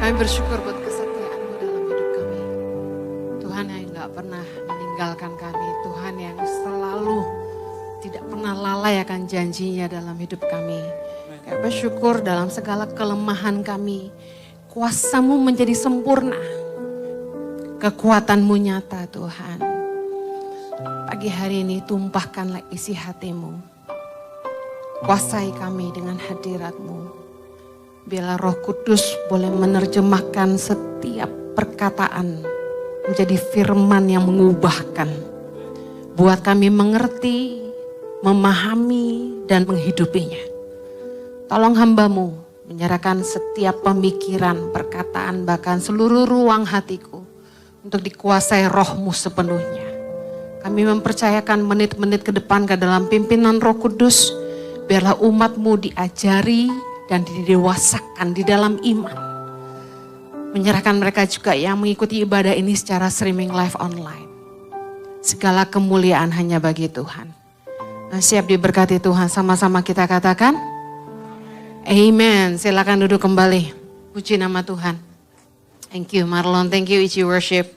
Kami bersyukur buat kesetiaan-Mu dalam hidup kami. Tuhan yang gak pernah meninggalkan kami. Tuhan yang selalu tidak pernah lalai akan janjinya dalam hidup kami. Kami bersyukur dalam segala kelemahan kami. Kuasa-Mu menjadi sempurna. Kekuatan-Mu nyata Tuhan. Pagi hari ini tumpahkanlah isi hati-Mu. Kuasai kami dengan hadirat-Mu. Biarlah Roh Kudus boleh menerjemahkan setiap perkataan menjadi firman yang mengubahkan. Buat kami mengerti, memahami, dan menghidupinya. Tolong hamba-Mu menyerahkan setiap pemikiran, perkataan, bahkan seluruh ruang hatiku untuk dikuasai Roh-Mu sepenuhnya. Kami mempercayakan menit-menit ke depan ke dalam pimpinan Roh Kudus. Biarlah umat-Mu diajari dan didewasakan di dalam iman. Menyerahkan mereka juga yang mengikuti ibadah ini secara streaming live online. Segala kemuliaan hanya bagi Tuhan. Nah, siap diberkati Tuhan, sama-sama kita katakan. Amen. Silakan duduk kembali. Puji nama Tuhan. Thank you Marlon, thank you Ichi Worship.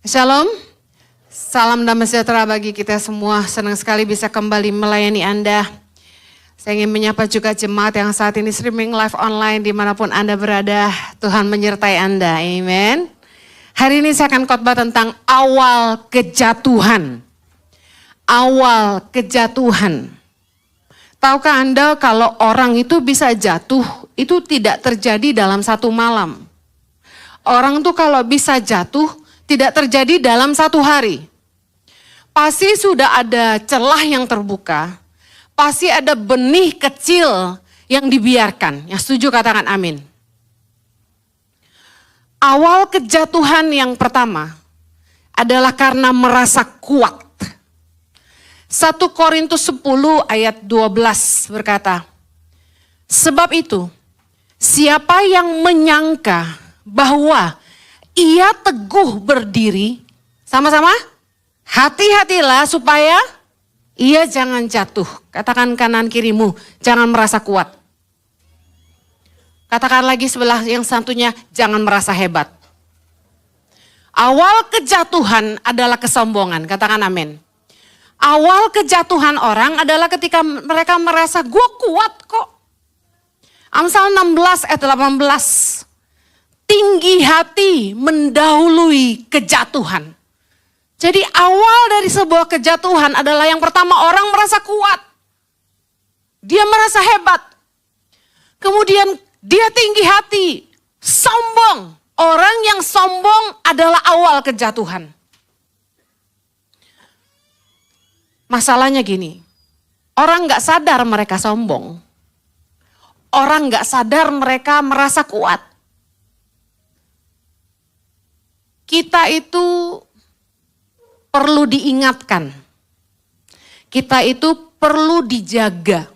Shalom. Salam damai sejahtera bagi kita semua. Senang sekali bisa kembali melayani Anda. Saya ingin menyapa juga jemaat yang saat ini streaming live online dimanapun Anda berada. Tuhan menyertai Anda, amen. Hari ini saya akan khotbah tentang awal kejatuhan. Awal kejatuhan. Tahukah Anda kalau orang itu bisa jatuh, itu tidak terjadi dalam satu malam. Orang tuh kalau bisa jatuh, tidak terjadi dalam satu hari. Pasti sudah ada celah yang terbuka. Pasti ada benih kecil yang dibiarkan. Yang setuju katakan amin. Awal kejatuhan yang pertama adalah karena merasa kuat. 1 Korintus 10 ayat 12 berkata, sebab itu siapa yang menyangka bahwa ia teguh berdiri, sama-sama, hati-hatilah supaya ia jangan jatuh. Katakan kanan kirimu, jangan merasa kuat. Katakan lagi sebelah yang satunya, jangan merasa hebat. Awal kejatuhan adalah kesombongan, katakan amin. Awal kejatuhan orang adalah ketika mereka merasa, gue kuat kok. Amsal 16 ayat 18. Tinggi hati mendahului kejatuhan. Jadi awal dari sebuah kejatuhan adalah yang pertama orang merasa kuat. Dia merasa hebat. Kemudian dia tinggi hati, sombong. Orang yang sombong adalah awal kejatuhan. Masalahnya gini, orang gak sadar mereka sombong. Orang gak sadar mereka merasa kuat. Kita itu perlu diingatkan. Kita itu perlu dijaga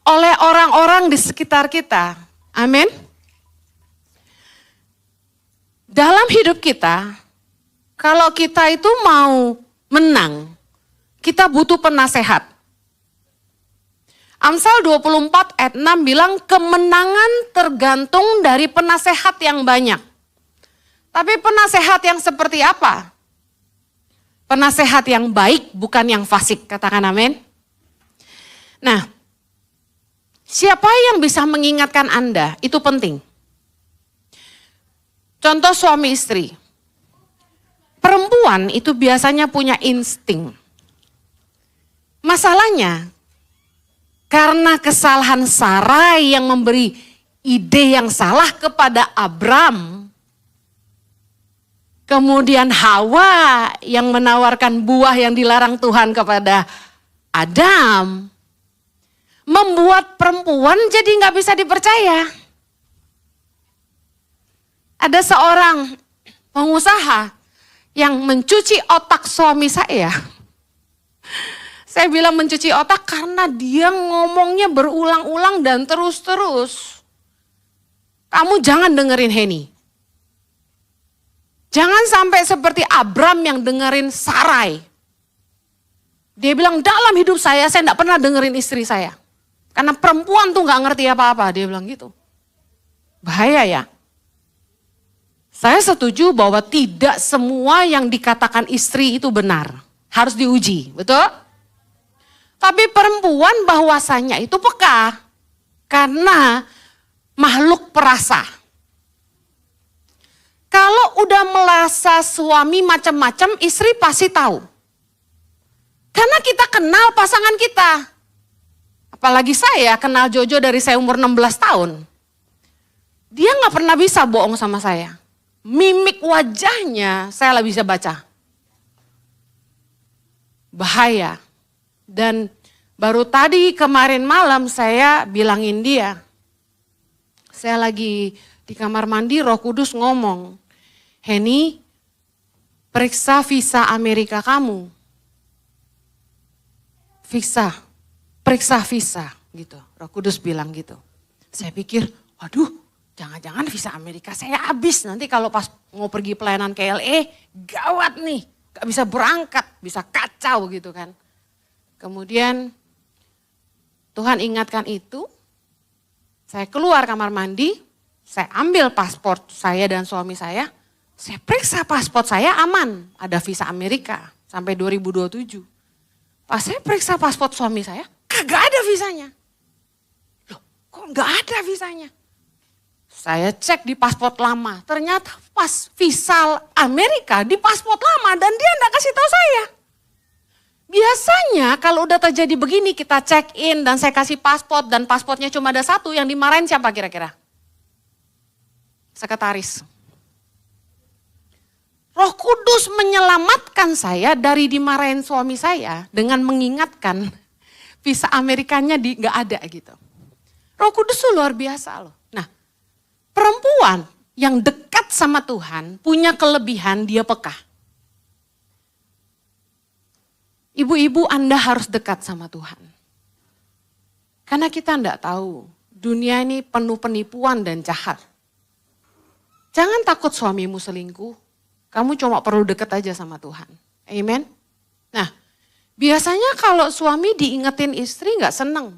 oleh orang-orang di sekitar kita. Amin. Dalam hidup kita, kalau kita itu mau menang, kita butuh penasehat. Amsal 24 ayat 6 bilang kemenangan tergantung dari penasehat yang banyak. Tapi penasehat yang seperti apa? Penasehat yang baik bukan yang fasik, katakan amin. Nah, siapa yang bisa mengingatkan Anda? Itu penting. Contoh suami istri. Perempuan itu biasanya punya insting. Masalahnya, karena kesalahan Sarai yang memberi ide yang salah kepada Abram, kemudian Hawa yang menawarkan buah yang dilarang Tuhan kepada Adam, membuat perempuan jadi gak bisa dipercaya. Ada seorang pengusaha yang mencuci otak suami saya. Saya bilang mencuci otak karena dia ngomongnya berulang-ulang dan terus-terus. Kamu jangan dengerin Henny. Jangan sampai seperti Abram yang dengerin Sarai. Dia bilang dalam hidup saya enggak pernah dengerin istri saya. Karena perempuan tuh gak ngerti apa-apa, dia bilang gitu. Bahaya ya. Saya setuju bahwa tidak semua yang dikatakan istri itu benar. Harus diuji, betul? Tapi perempuan bahwasanya itu peka. Karena makhluk perasa. Kalau udah merasa suami macam-macam, istri pasti tahu. Karena kita kenal pasangan kita. Apalagi saya kenal Jojo dari saya umur 16 tahun. Dia gak pernah bisa bohong sama saya. Mimik wajahnya saya bisa baca. Bahaya. Dan baru tadi kemarin malam saya bilangin dia. Saya lagi di kamar mandi, Roh Kudus ngomong, Henny, periksa visa Amerika kamu. Periksa visa gitu. Roh Kudus bilang gitu. Saya pikir, waduh, jangan-jangan visa Amerika saya habis. Nanti kalau pas mau pergi pelayanan ke LA, gawat nih. Gak bisa berangkat, bisa kacau gitu kan. Kemudian Tuhan ingatkan itu. Saya keluar kamar mandi, saya ambil paspor saya dan suami saya periksa paspor saya aman. Ada visa Amerika sampai 2027. Pas saya periksa paspor suami saya, kagak ada visanya. Loh, kok gak ada visanya? Saya cek di paspor lama, ternyata pas visa Amerika di paspor lama dan dia gak kasih tahu saya. Biasanya kalau udah terjadi begini kita check in dan saya kasih paspor dan paspornya cuma ada satu, yang dimarahin siapa kira-kira? Sekretaris. Roh Kudus menyelamatkan saya dari dimarahin suami saya dengan mengingatkan visa Amerikanya gak ada gitu. Roh Kudus itu luar biasa loh. Nah, perempuan yang dekat sama Tuhan punya kelebihan, dia peka. Ibu-ibu Anda harus dekat sama Tuhan. Karena kita enggak tahu, dunia ini penuh penipuan dan jahat. Jangan takut suamimu selingkuh. Kamu cuma perlu deket aja sama Tuhan. Amen. Nah, biasanya kalau suami diingetin istri gak seneng.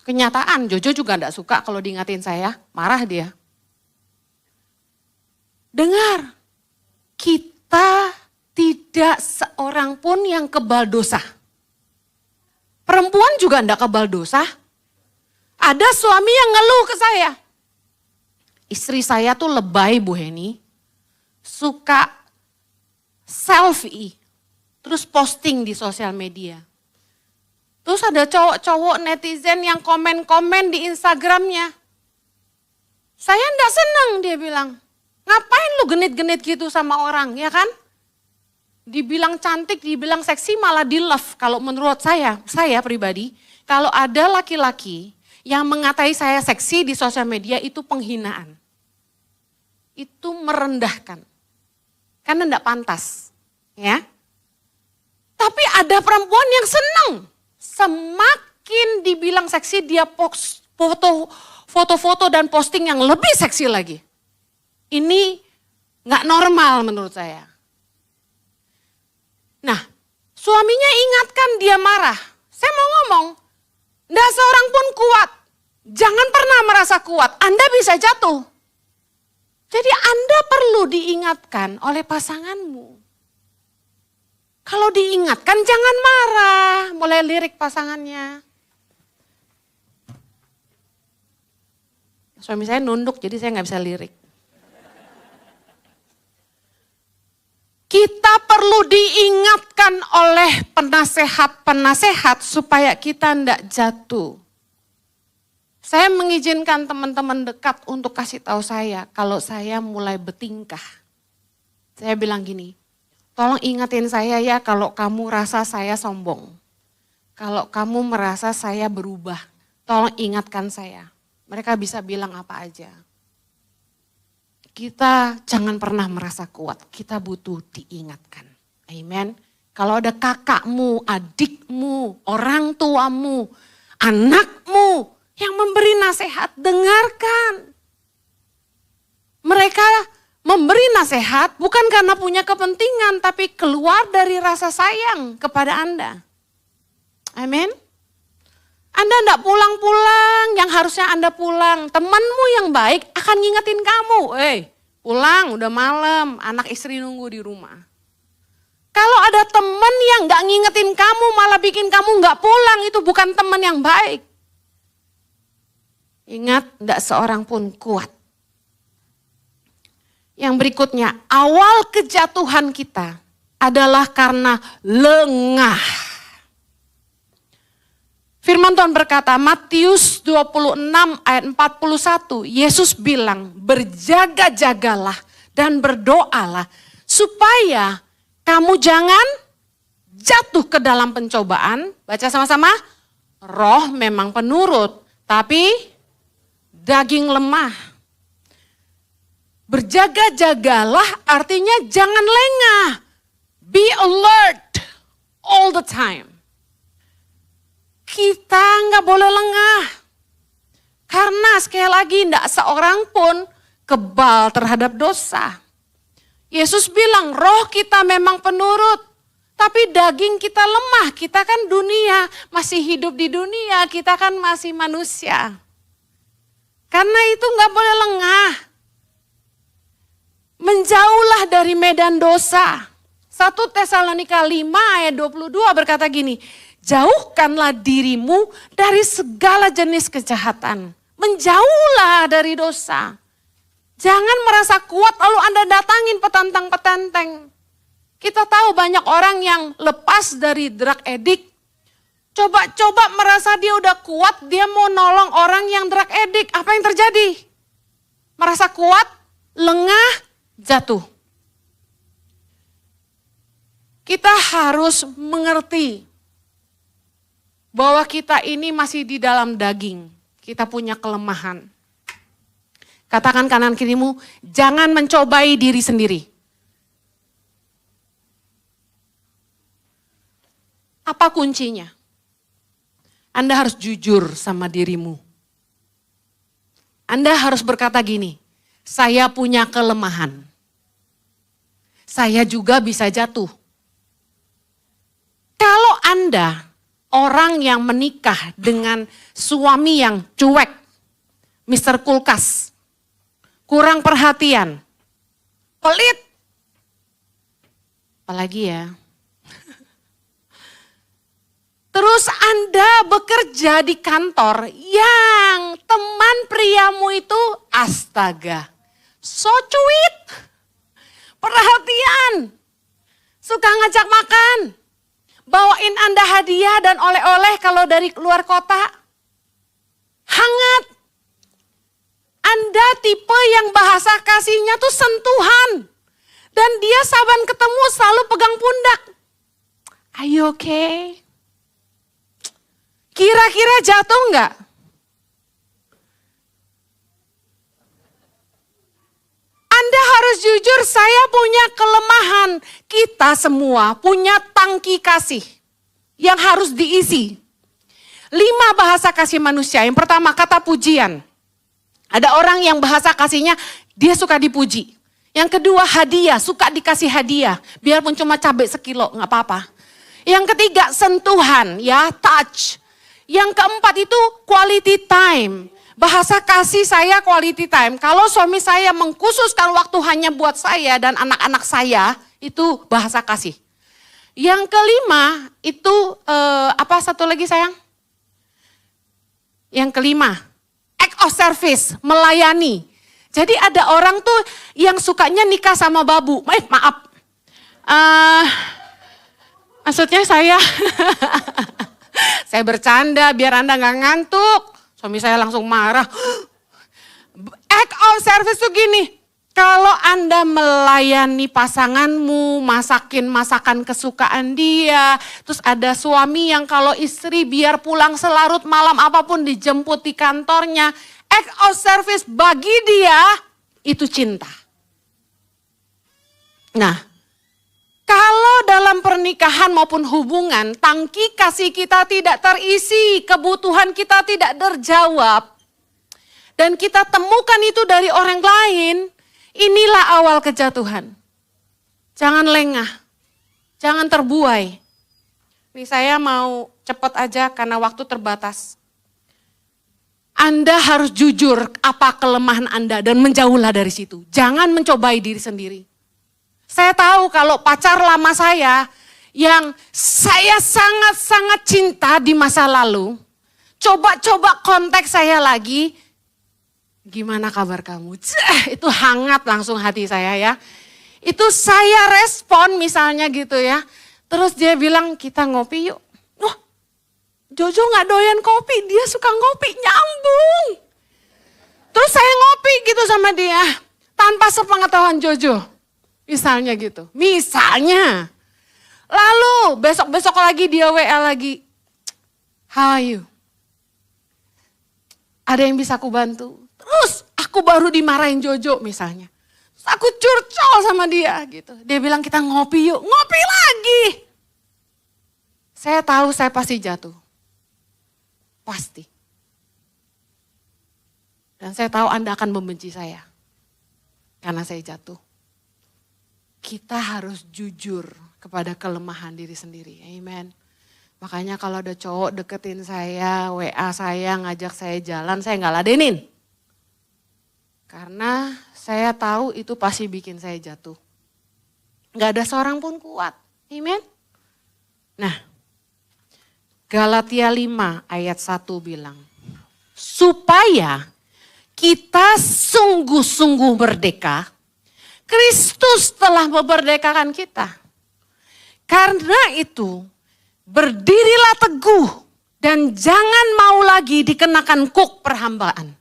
Kenyataan, Jojo juga gak suka kalau diingetin saya, marah dia. Dengar, kita tidak seorang pun yang kebal dosa. Perempuan juga gak kebal dosa. Ada suami yang ngeluh ke saya. Istri saya tuh lebay Bu Henny. Suka selfie, terus posting di sosial media. Terus ada cowok-cowok netizen yang komen-komen di Instagramnya. Saya enggak senang, dia bilang. Ngapain lu genit-genit gitu sama orang, ya kan? Dibilang cantik, dibilang seksi, malah di love. Kalau menurut saya pribadi, kalau ada laki-laki yang mengatai saya seksi di sosial media, itu penghinaan. Itu merendahkan. Karena enggak pantas, ya. Tapi ada perempuan yang senang, semakin dibilang seksi dia post foto-foto dan posting yang lebih seksi lagi. Ini nggak normal menurut saya. Nah, suaminya ingatkan dia marah. Saya mau ngomong, enggak seorang pun kuat. Jangan pernah merasa kuat, Anda bisa jatuh. Jadi Anda perlu diingatkan oleh pasanganmu. Kalau diingatkan jangan marah, mulai lirik pasangannya. Suami saya nunduk jadi saya nggak bisa lirik. Kita perlu diingatkan oleh penasehat-penasehat supaya kita tidak jatuh. Saya mengizinkan teman-teman dekat untuk kasih tahu saya kalau saya mulai bertingkah. Saya bilang gini, tolong ingatin saya ya kalau kamu rasa saya sombong. Kalau kamu merasa saya berubah, tolong ingatkan saya. Mereka bisa bilang apa aja. Kita jangan pernah merasa kuat, kita butuh diingatkan. Amen. Kalau ada kakakmu, adikmu, orang tuamu, anakmu, yang memberi nasihat, dengarkan. Mereka memberi nasihat bukan karena punya kepentingan, tapi keluar dari rasa sayang kepada Anda. Amin. Anda enggak pulang-pulang, yang harusnya Anda pulang. Temanmu yang baik akan akan ngingetin kamu, pulang udah malam, anak istri nunggu di rumah. Kalau ada teman yang gak ngingetin kamu, malah bikin kamu gak pulang, itu bukan teman yang baik. Ingat, gak seorang pun kuat. Yang berikutnya, awal kejatuhan kita adalah karena lengah. Firman Tuhan berkata, Matius 26 ayat 41, Yesus bilang, berjaga-jagalah dan berdoalah supaya kamu jangan jatuh ke dalam pencobaan. Baca sama-sama, roh memang penurut, tapi daging lemah. Berjaga-jagalah artinya jangan lengah. Be alert all the time. Kita nggak boleh lengah. Karena sekali lagi tidak seorang pun kebal terhadap dosa. Yesus bilang roh kita memang penurut. Tapi daging kita lemah. Kita kan dunia, masih hidup di dunia. Kita kan masih manusia. Karena itu nggak boleh lengah. Menjauhlah dari medan dosa. 1 Tesalonika 5 ayat 22 berkata gini, jauhkanlah dirimu dari segala jenis kejahatan. Menjauhlah dari dosa. Jangan merasa kuat lalu Anda datangin petantang-petenteng. Kita tahu banyak orang yang lepas dari drug addict. Coba-coba merasa dia udah kuat, dia mau nolong orang yang drug addict. Apa yang terjadi? Merasa kuat, lengah, jatuh. Kita harus mengerti bahwa kita ini masih di dalam daging. Kita punya kelemahan. Katakan kanan kirimu, jangan mencobai diri sendiri. Apa kuncinya? Anda harus jujur sama dirimu. Anda harus berkata gini, saya punya kelemahan. Saya juga bisa jatuh. Kalau Anda orang yang menikah dengan suami yang cuek, Mr. Kulkas, kurang perhatian, pelit, apalagi ya. Terus Anda bekerja di kantor yang teman priamu itu astaga, so cuit, perhatian, suka ngajak makan, bawain Anda hadiah dan oleh-oleh kalau dari luar kota, hangat. Anda tipe yang bahasa kasihnya tuh sentuhan. Dan dia saban ketemu selalu pegang pundak. Are you okay? Kira-kira jatuh enggak? Anda harus jujur, saya punya kelemahan. Kita semua punya tangki kasih yang harus diisi. 5 bahasa kasih manusia. Yang pertama kata pujian. Ada orang yang bahasa kasihnya dia suka dipuji. Yang kedua hadiah, suka dikasih hadiah. Biarpun cuma cabai sekilo, gak apa-apa. Yang ketiga sentuhan, ya touch. Yang keempat itu quality time. Bahasa kasih saya quality time. Kalau suami saya mengkhususkan waktu hanya buat saya dan anak-anak saya, itu bahasa kasih. Yang kelima itu apa satu lagi sayang? Yang kelima, act of service, melayani. Jadi ada orang tuh yang sukanya nikah sama babu. Maaf. Maksudnya saya bercanda biar Anda gak ngantuk. Suami saya langsung marah. Act of service tuh gini. Kalau Anda melayani pasanganmu, masakin masakan kesukaan dia. Terus ada suami yang kalau istri biar pulang selarut malam apapun dijemput di kantornya. Act of service bagi dia itu cinta. Nah, kalau dalam pernikahan maupun hubungan, tangki kasih kita tidak terisi, kebutuhan kita tidak terjawab, dan kita temukan itu dari orang lain, inilah awal kejatuhan. Jangan lengah, jangan terbuai. Ini saya mau cepat aja karena waktu terbatas. Anda harus jujur apa kelemahan Anda dan menjauhlah dari situ. Jangan mencobai diri sendiri. Saya tahu kalau pacar lama saya yang saya sangat-sangat cinta di masa lalu, coba-coba kontak saya lagi, gimana kabar kamu? Itu hangat langsung hati saya ya. Itu saya respon misalnya gitu ya. Terus dia bilang kita ngopi yuk. Oh, Jojo gak doyan kopi, dia suka ngopi, nyambung. Terus saya ngopi gitu sama dia, tanpa sepengetahuan Jojo. Misalnya gitu, misalnya. Lalu besok-besok lagi dia WA lagi, how are you? Ada yang bisa aku bantu? Terus aku baru dimarahin Jojo misalnya. Terus aku curcol sama dia gitu. Dia bilang kita ngopi yuk, ngopi lagi. Saya tahu saya pasti jatuh. Pasti. Dan saya tahu Anda akan membenci saya. Karena saya jatuh. Kita harus jujur kepada kelemahan diri sendiri. Amen. Makanya kalau ada cowok deketin saya, WA saya, ngajak saya jalan, saya nggak ladenin. Karena saya tahu itu pasti bikin saya jatuh. Nggak ada seorang pun kuat. Amen. Nah, Galatia 5 ayat 1 bilang, supaya kita sungguh-sungguh merdeka, Kristus telah memerdekakan kita. Karena itu, berdirilah teguh dan jangan mau lagi dikenakan kuk perhambaan.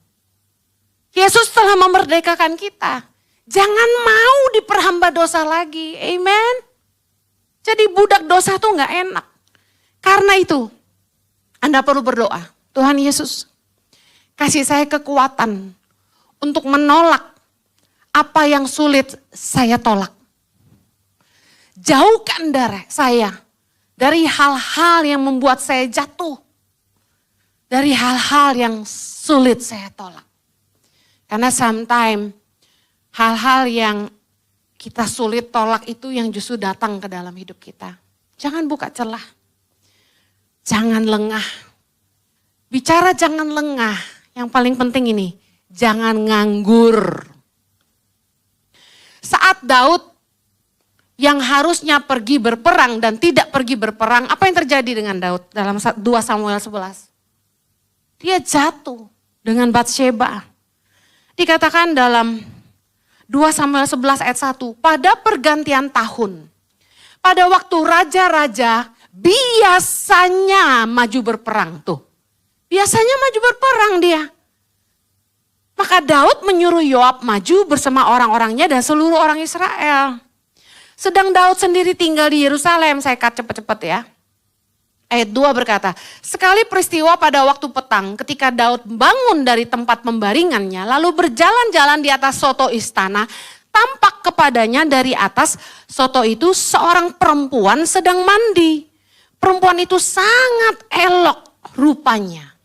Yesus telah memerdekakan kita. Jangan mau diperhamba dosa lagi. Amen. Jadi budak dosa tuh gak enak. Karena itu, Anda perlu berdoa. Tuhan Yesus, kasih saya kekuatan untuk menolak apa yang sulit saya tolak. Jauhkan dari saya dari hal-hal yang membuat saya jatuh. Dari hal-hal yang sulit saya tolak. Karena sometimes hal-hal yang kita sulit tolak itu yang justru datang ke dalam hidup kita. Jangan buka celah. Jangan lengah. Bicara jangan lengah. Yang paling penting ini, jangan nganggur. Saat Daud yang harusnya pergi berperang dan tidak pergi berperang, apa yang terjadi dengan Daud dalam 2 Samuel 11? Dia jatuh dengan Batsheba. Dikatakan dalam 2 Samuel 11 ayat 1, pada pergantian tahun, pada waktu raja-raja biasanya maju berperang tuh. Biasanya maju berperang dia. Maka Daud menyuruh Yoab maju bersama orang-orangnya dan seluruh orang Israel. Sedang Daud sendiri tinggal di Yerusalem, saya cut cepet-cepet ya. Ayat 2 berkata, sekali peristiwa pada waktu petang ketika Daud bangun dari tempat pembaringannya lalu berjalan-jalan di atas soto istana, tampak kepadanya dari atas soto itu seorang perempuan sedang mandi. Perempuan itu sangat elok rupanya.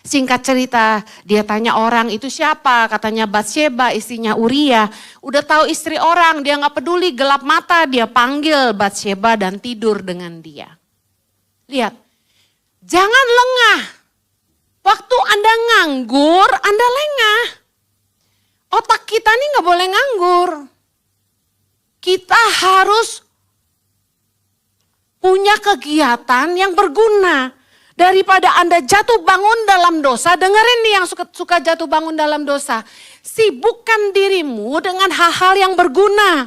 Singkat cerita, dia tanya orang itu siapa, katanya Batsheba istrinya Uria. Udah tahu istri orang, dia gak peduli, gelap mata, dia panggil Batsheba dan tidur dengan dia. Lihat, jangan lengah. Waktu Anda nganggur, Anda lengah. Otak kita nih gak boleh nganggur. Kita harus punya kegiatan yang berguna. Daripada Anda jatuh bangun dalam dosa, dengerin nih yang suka jatuh bangun dalam dosa. Sibukkan dirimu dengan hal-hal yang berguna.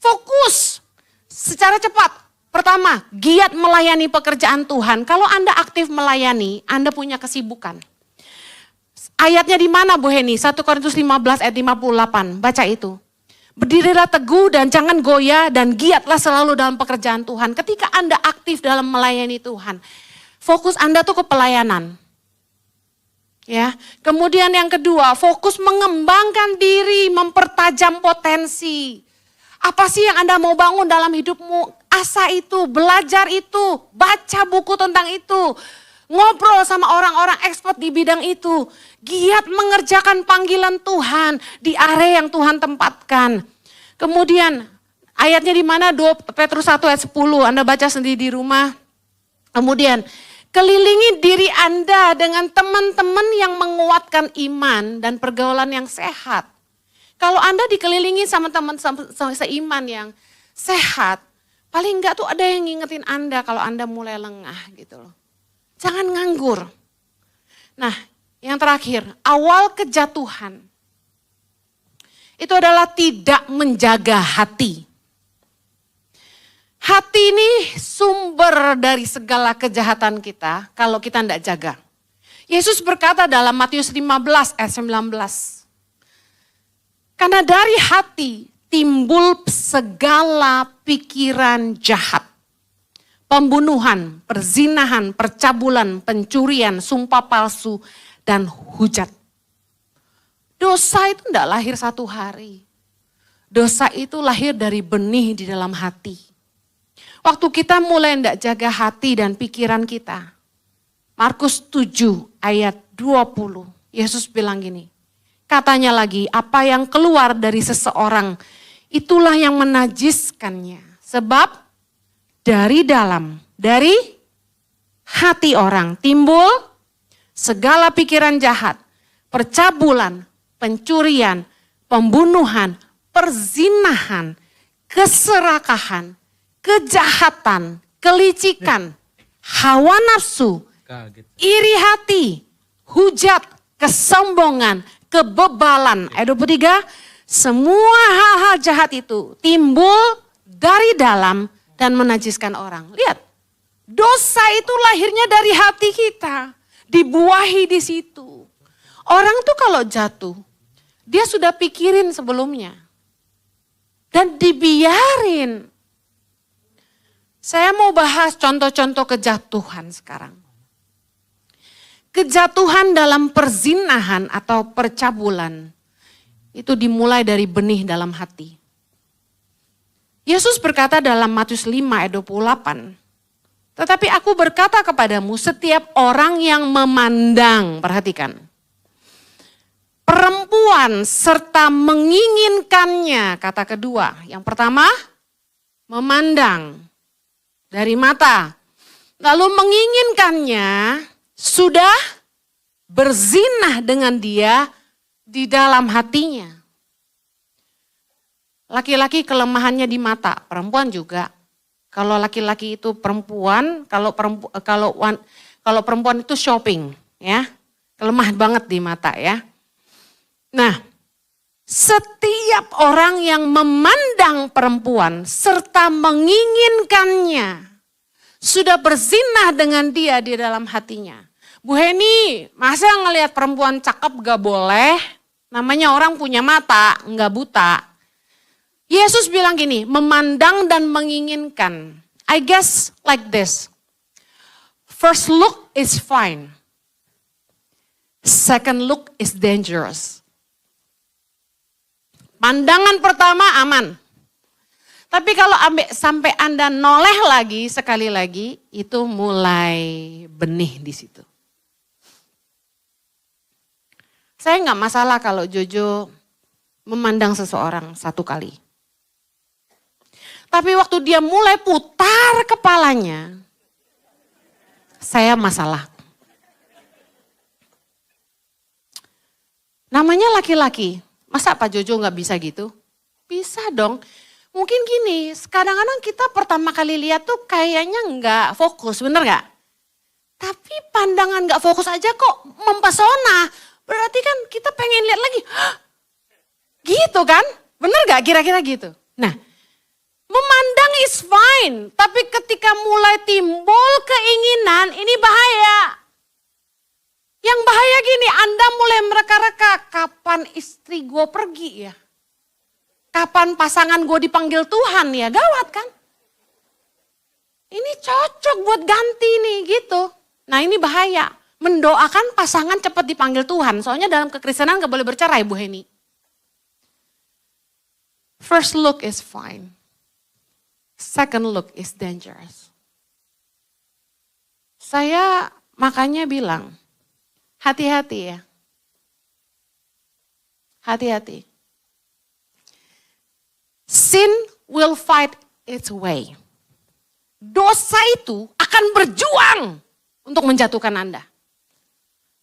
Fokus secara cepat. Pertama, giat melayani pekerjaan Tuhan. Kalau Anda aktif melayani, Anda punya kesibukan. Ayatnya di mana Bu Heni? 1 Korintus 15 ayat 58. Baca itu. Berdirilah teguh dan jangan goyah dan giatlah selalu dalam pekerjaan Tuhan. Ketika Anda aktif dalam melayani Tuhan, fokus Anda tuh ke pelayanan. Ya. Kemudian yang kedua, fokus mengembangkan diri, mempertajam potensi. Apa sih yang Anda mau bangun dalam hidupmu? Asah itu, belajar itu, baca buku tentang itu. Ngobrol sama orang-orang expert di bidang itu. Giat mengerjakan panggilan Tuhan di area yang Tuhan tempatkan. Kemudian ayatnya di mana? 2 Petrus 1 ayat 10. Anda baca sendiri di rumah. Kemudian Kelilingi diri Anda dengan teman-teman yang menguatkan iman dan pergaulan yang sehat. Kalau Anda dikelilingi sama teman seiman yang sehat, paling enggak tuh ada yang ngingetin Anda kalau Anda mulai lengah gitu loh. Jangan nganggur. Nah, yang terakhir, awal kejatuhan. Itu adalah tidak menjaga hati. Hati ini sumber dari segala kejahatan kita kalau kita tidak jaga. Yesus berkata dalam Matius 15 ayat 19. Karena dari hati timbul segala pikiran jahat. Pembunuhan, perzinahan, percabulan, pencurian, sumpah palsu, dan hujat. Dosa itu tidak lahir satu hari. Dosa itu lahir dari benih di dalam hati. Waktu kita mulai tidak jaga hati dan pikiran kita. Markus 7 ayat 20. Yesus bilang gini. Katanya lagi, apa yang keluar dari seseorang, itulah yang menajiskannya. Sebab dari dalam, dari hati orang timbul segala pikiran jahat, percabulan, pencurian, pembunuhan, perzinahan, keserakahan, kejahatan, kelicikan, hawa nafsu, iri hati, hujat, kesombongan, kebebalan. Ayat 23, semua hal-hal jahat itu timbul dari dalam dan menajiskan orang. Lihat, dosa itu lahirnya dari hati kita, dibuahi di situ. Orang tuh kalau jatuh, dia sudah pikirin sebelumnya. Dan dibiarin. Saya mau bahas contoh-contoh kejatuhan sekarang. Kejatuhan dalam perzinahan atau percabulan itu dimulai dari benih dalam hati. Yesus berkata dalam Matius 5 ayat 28, tetapi aku berkata kepadamu setiap orang yang memandang, perhatikan, perempuan serta menginginkannya, kata kedua. Yang pertama, memandang. Dari mata. Lalu menginginkannya sudah berzinah dengan dia di dalam hatinya. Laki-laki kelemahannya di mata, perempuan juga. Kalau laki-laki itu perempuan, kalau perempuan itu shopping, ya. Lemah banget di mata ya. Nah, setiap orang yang memandang perempuan serta menginginkannya sudah berzinah dengan dia di dalam hatinya. Bu Heni, masa ngelihat perempuan cakep gak boleh? Namanya orang punya mata, gak buta. Yesus bilang gini, memandang dan menginginkan. I guess like this. First look is fine. Second look is dangerous. Pandangan pertama aman. Tapi kalau sampai Anda noleh lagi, sekali lagi, itu mulai benih di situ. Saya nggak masalah kalau Jojo memandang seseorang satu kali. Tapi waktu dia mulai putar kepalanya, saya masalah. Namanya laki-laki. Masa Pak Jojo nggak bisa gitu? Bisa dong. Mungkin gini, kadang-kadang kita pertama kali lihat tuh kayaknya nggak fokus, bener nggak? Tapi pandangan nggak fokus aja kok mempesona. Berarti kan kita pengen lihat lagi. Hah? Gitu kan? Bener nggak kira-kira gitu? Nah, memandang is fine. Tapi ketika mulai timbul keinginan, ini bahaya. Yang bahaya gini, Anda mulai mereka-reka, kapan istri gue pergi ya? Kapan pasangan gue dipanggil Tuhan ya? Gawat kan? Ini cocok buat ganti nih gitu. Nah ini bahaya. Mendoakan pasangan cepat dipanggil Tuhan. Soalnya dalam kekristenan gak boleh bercerai Bu Heni. First look is fine. Second look is dangerous. Saya makanya bilang, hati-hati ya. Hati-hati. Sin will fight its way. Dosa itu akan berjuang untuk menjatuhkan Anda.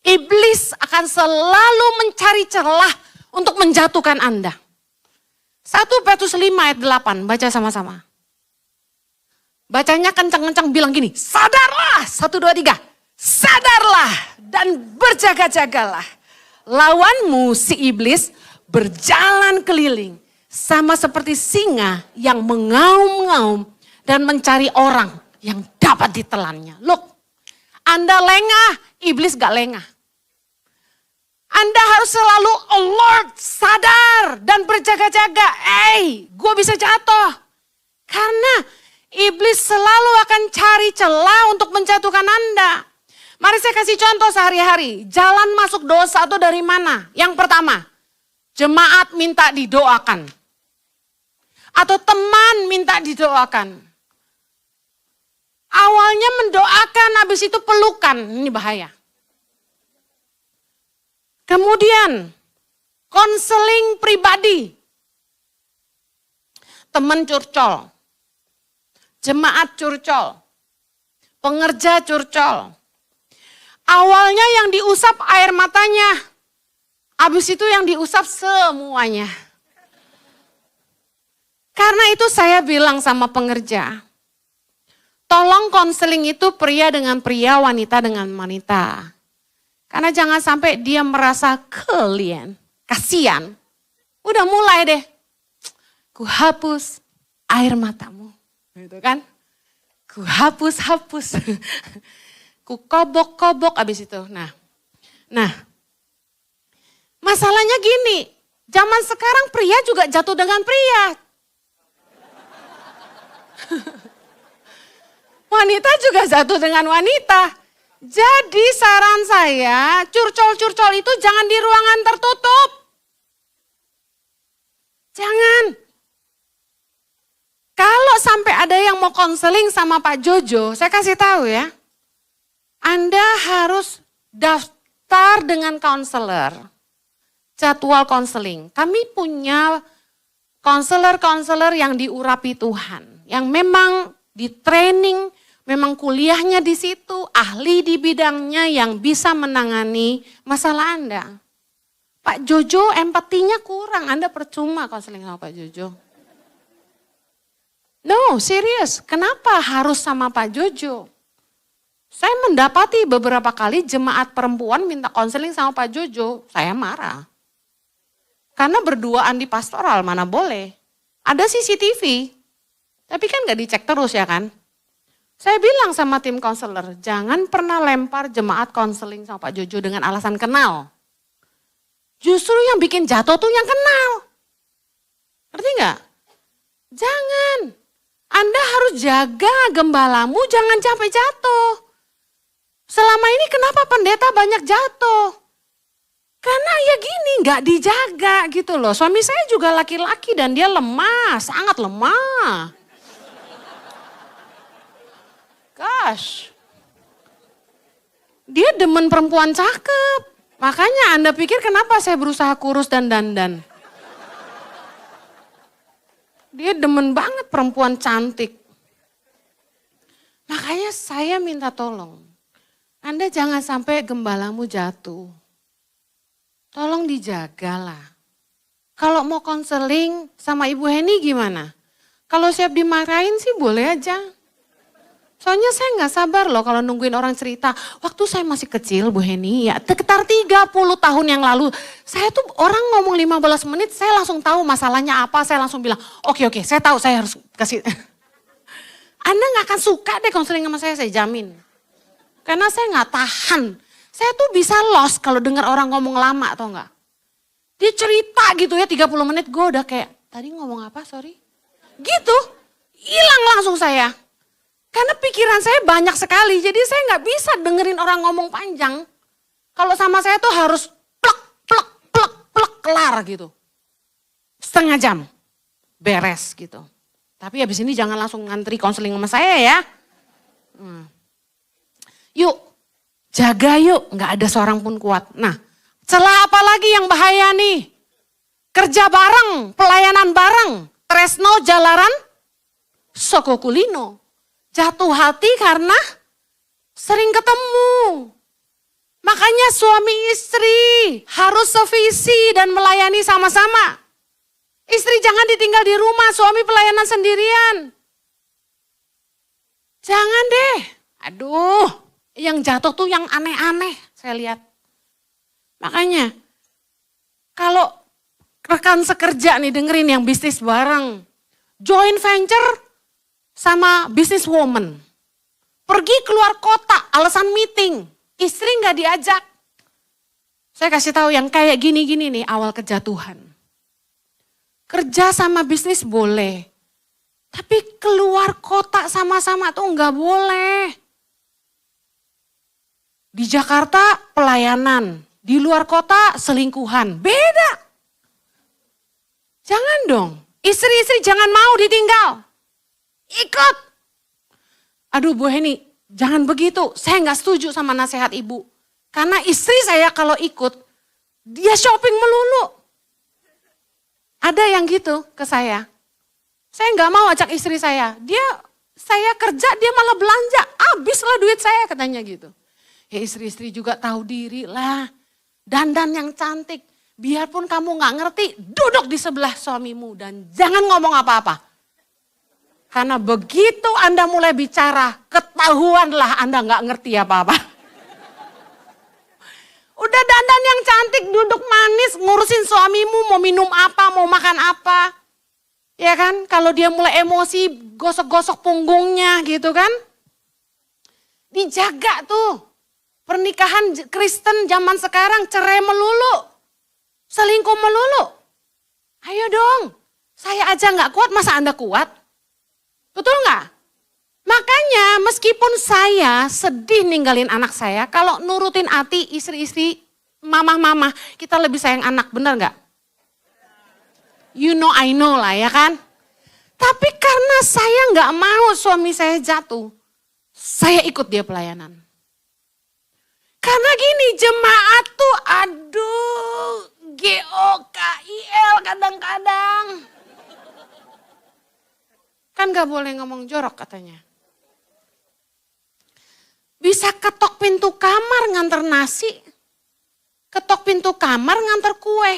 Iblis akan selalu mencari celah untuk menjatuhkan Anda. 1 Petrus 5 ayat 8, baca sama-sama. Bacanya kencang-kencang bilang gini, sadarlah, 1, 2, 3. Sadarlah dan berjaga-jagalah. Lawanmu si iblis berjalan keliling sama seperti singa yang mengaum-ngaum dan mencari orang yang dapat ditelannya. Look, Anda lengah, iblis gak lengah. Anda harus selalu alert, sadar, dan berjaga-jaga. Gue bisa jatuh. Karena iblis selalu akan cari celah untuk menjatuhkan Anda. Mari saya kasih contoh sehari-hari. Jalan masuk dosa itu dari mana? Yang pertama, jemaat minta didoakan. Atau teman minta didoakan. Awalnya mendoakan, habis itu pelukan. Ini bahaya. Kemudian, konseling pribadi. Teman curcol. Jemaat curcol. Pengerja curcol. Awalnya yang diusap air matanya. Habis itu yang diusap semuanya. Karena itu saya bilang sama pengerja. Tolong konseling itu pria dengan pria, wanita dengan wanita. Karena jangan sampai dia merasa kasihan. Udah mulai deh. Ku hapus air matamu. Gitu kan. Ku hapus. Ku kobok abis itu. Nah, masalahnya gini. Zaman sekarang pria juga jatuh dengan pria. Wanita juga jatuh dengan wanita. Jadi saran saya, curcol-curcol itu jangan di ruangan tertutup. Jangan. Kalau sampai ada yang mau konseling sama Pak Jojo, saya kasih tahu ya. Anda harus daftar dengan konselor. Jadwal konseling. Kami punya konselor-konselor yang diurapi Tuhan. Yang memang di training, memang kuliahnya di situ, ahli di bidangnya yang bisa menangani masalah Anda. Pak Jojo empatinya kurang, Anda percuma konseling sama Pak Jojo. No, serius. Kenapa harus sama Pak Jojo? Saya mendapati beberapa kali jemaat perempuan minta konseling sama Pak Jojo, saya marah. Karena berduaan di pastoral, mana boleh. Ada CCTV, tapi kan gak dicek terus ya kan. Saya bilang sama tim konselor, jangan pernah lempar jemaat konseling sama Pak Jojo dengan alasan kenal. Justru yang bikin jatuh tuh yang kenal. Ngerti gak? Jangan. Anda harus jaga gembalamu, jangan sampai jatuh. Selama ini kenapa pendeta banyak jatuh? Karena ya gini, gak dijaga gitu loh. Suami saya juga laki-laki dan dia lemah, sangat lemah. Gosh. Dia demen perempuan cakep. Makanya Anda pikir kenapa saya berusaha kurus dan dandan. Dia demen banget perempuan cantik. Makanya saya minta tolong. Anda jangan sampai gembalamu jatuh. Tolong dijagalah. Kalau mau konseling sama Ibu Heni gimana? Kalau siap dimarahin sih boleh aja. Soalnya saya gak sabar loh kalau nungguin orang cerita. Waktu saya masih kecil Bu Heni ya sekitar 30 tahun yang lalu. Saya tuh orang ngomong 15 menit saya langsung tahu masalahnya apa. Saya langsung bilang oke saya tahu saya harus kasih. Anda gak akan suka deh konseling sama saya jamin. Karena saya gak tahan. Saya tuh bisa lost kalau dengar orang ngomong lama atau enggak. Dia cerita gitu ya 30 menit gue udah kayak tadi ngomong apa sorry. Gitu hilang langsung saya. Karena pikiran saya banyak sekali, jadi saya nggak bisa dengerin orang ngomong panjang. Kalau sama saya tuh harus plek kelar gitu. Setengah jam, beres gitu. Tapi habis ini jangan langsung ngantri konseling sama saya ya. Yuk, jaga yuk, nggak ada seorang pun kuat. Nah, celah apa lagi yang bahaya nih? Kerja bareng, pelayanan bareng, tresno jalaran, soko kulino. Jatuh hati karena sering ketemu. Makanya suami istri harus sevisi dan melayani sama-sama. Istri jangan ditinggal di rumah, suami pelayanan sendirian. Jangan deh. Aduh, yang jatuh tuh yang aneh-aneh saya lihat. Makanya kalau rekan sekerja nih dengerin yang bisnis bareng. Joint venture sama business woman. Pergi keluar kota, alasan meeting. Istri gak diajak. Saya kasih tahu yang kayak gini-gini nih awal kejatuhan. Kerja sama bisnis boleh. Tapi keluar kota sama-sama tuh gak boleh. Di Jakarta pelayanan. Di luar kota selingkuhan. Beda. Jangan dong. Istri-istri jangan mau ditinggal. Ikut. Aduh Bu Heni, jangan begitu. Saya gak setuju sama nasihat ibu. Karena istri saya kalau ikut, dia shopping melulu. Ada yang gitu ke saya. Saya gak mau ajak istri saya. Saya kerja, dia malah belanja. Habislah duit saya katanya gitu. Ya istri-istri juga tahu diri lah. Dandan yang cantik. Biarpun kamu gak ngerti, duduk di sebelah suamimu dan jangan ngomong apa-apa. Karena begitu Anda mulai bicara, ketahuanlah Anda gak ngerti apa-apa. Udah dandan yang cantik, duduk manis, ngurusin suamimu mau minum apa, mau makan apa. Ya kan, kalau dia mulai emosi, gosok-gosok punggungnya gitu kan. Dijaga tuh. Pernikahan Kristen zaman sekarang cerai melulu. Selingkuh melulu. Ayo dong, saya aja gak kuat, masa Anda kuat? Betul gak? Makanya meskipun saya sedih ninggalin anak saya, kalau nurutin hati istri-istri, mama-mama, kita lebih sayang anak, bener gak? You know I know lah ya kan? Tapi karena saya gak mau suami saya jatuh, saya ikut dia pelayanan. Karena gini, jemaat tuh aduh, GOKIL kadang-kadang. Kan gak boleh ngomong jorok katanya. Bisa ketok pintu kamar nganter nasi. Ketok pintu kamar nganter kue.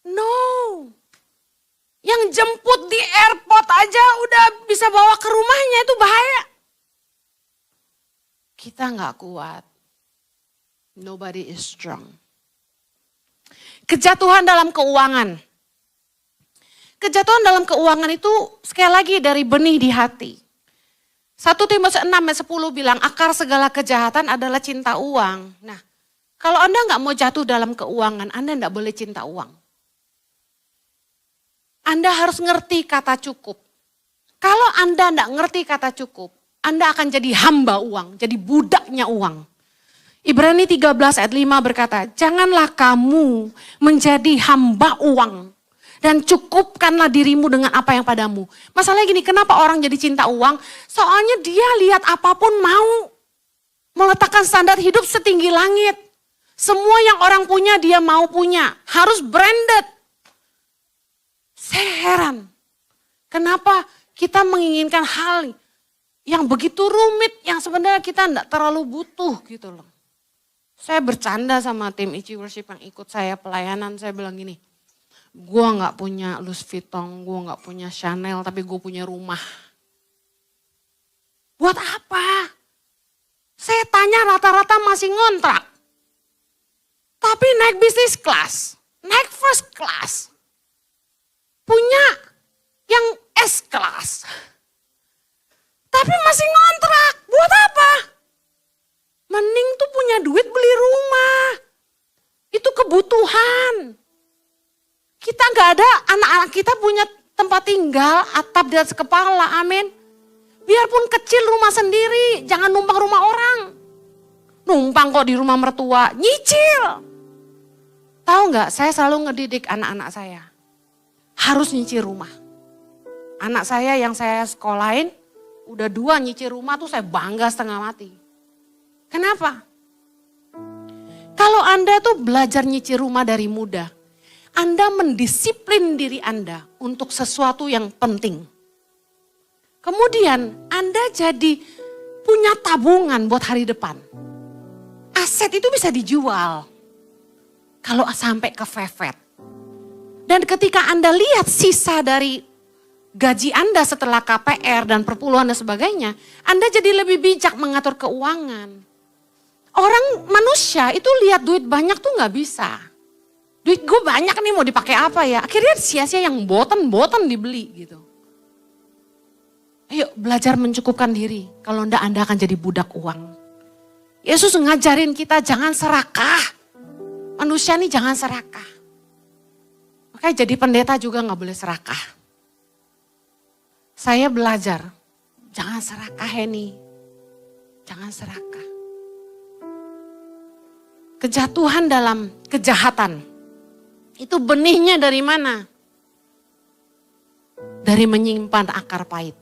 No. Yang jemput di airport aja udah bisa bawa ke rumahnya, itu bahaya. Kita gak kuat. Nobody is strong. Kejatuhan dalam keuangan. Kejatuhan dalam keuangan itu sekali lagi dari benih di hati. 1 Timotius 6 ayat 10 bilang akar segala kejahatan adalah cinta uang. Nah, kalau Anda nggak mau jatuh dalam keuangan, Anda nggak boleh cinta uang. Anda harus ngerti kata cukup. Kalau Anda nggak ngerti kata cukup, Anda akan jadi hamba uang, jadi budaknya uang. Ibrani 13 ayat 5 berkata, janganlah kamu menjadi hamba uang. Dan cukupkanlah dirimu dengan apa yang padamu. Masalahnya gini, kenapa orang jadi cinta uang? Soalnya dia lihat apapun mau. Meletakkan standar hidup setinggi langit. Semua yang orang punya dia mau punya. Harus branded. Saya heran. Kenapa kita menginginkan hal yang begitu rumit. Yang sebenarnya kita enggak terlalu butuh gitu loh. Saya bercanda sama tim Ichi Worship yang ikut saya pelayanan. Saya bilang gini. Gue gak punya Louis Vuitton, gue gak punya Chanel, tapi gue punya rumah. Buat apa? Saya tanya rata-rata masih ngontrak. Tapi naik bisnis class, naik first class. Punya yang S class. Tapi masih ngontrak, buat apa? Mending tuh punya duit beli rumah. Itu kebutuhan. Kita gak ada, anak-anak kita punya tempat tinggal, atap di atas kepala, amin. Biarpun kecil rumah sendiri, jangan numpang rumah orang. Numpang kok di rumah mertua, nyicil. Tahu gak, saya selalu ngedidik anak-anak saya. Harus nyicil rumah. Anak saya yang saya sekolahin, udah 2 nyicil rumah tuh saya bangga setengah mati. Kenapa? Kalau Anda tuh belajar nyicil rumah dari muda, Anda mendisiplin diri Anda untuk sesuatu yang penting. Kemudian Anda jadi punya tabungan buat hari depan. Aset itu bisa dijual kalau sampai kefefet. Dan ketika Anda lihat sisa dari gaji Anda setelah KPR dan perpuluhan dan sebagainya, Anda jadi lebih bijak mengatur keuangan. Orang manusia itu lihat duit banyak tuh gak bisa. Duit gue banyak nih mau dipakai apa ya? Akhirnya sia-sia yang boten dibeli gitu. Ayo belajar mencukupkan diri. Kalau enggak Anda akan jadi budak uang. Yesus ngajarin kita jangan serakah. Manusia nih jangan serakah. Makanya jadi pendeta juga gak boleh serakah. Saya belajar, jangan serakah Heni. Jangan serakah. Kejatuhan dalam kejahatan. Itu benihnya dari mana? Dari menyimpan akar pahit.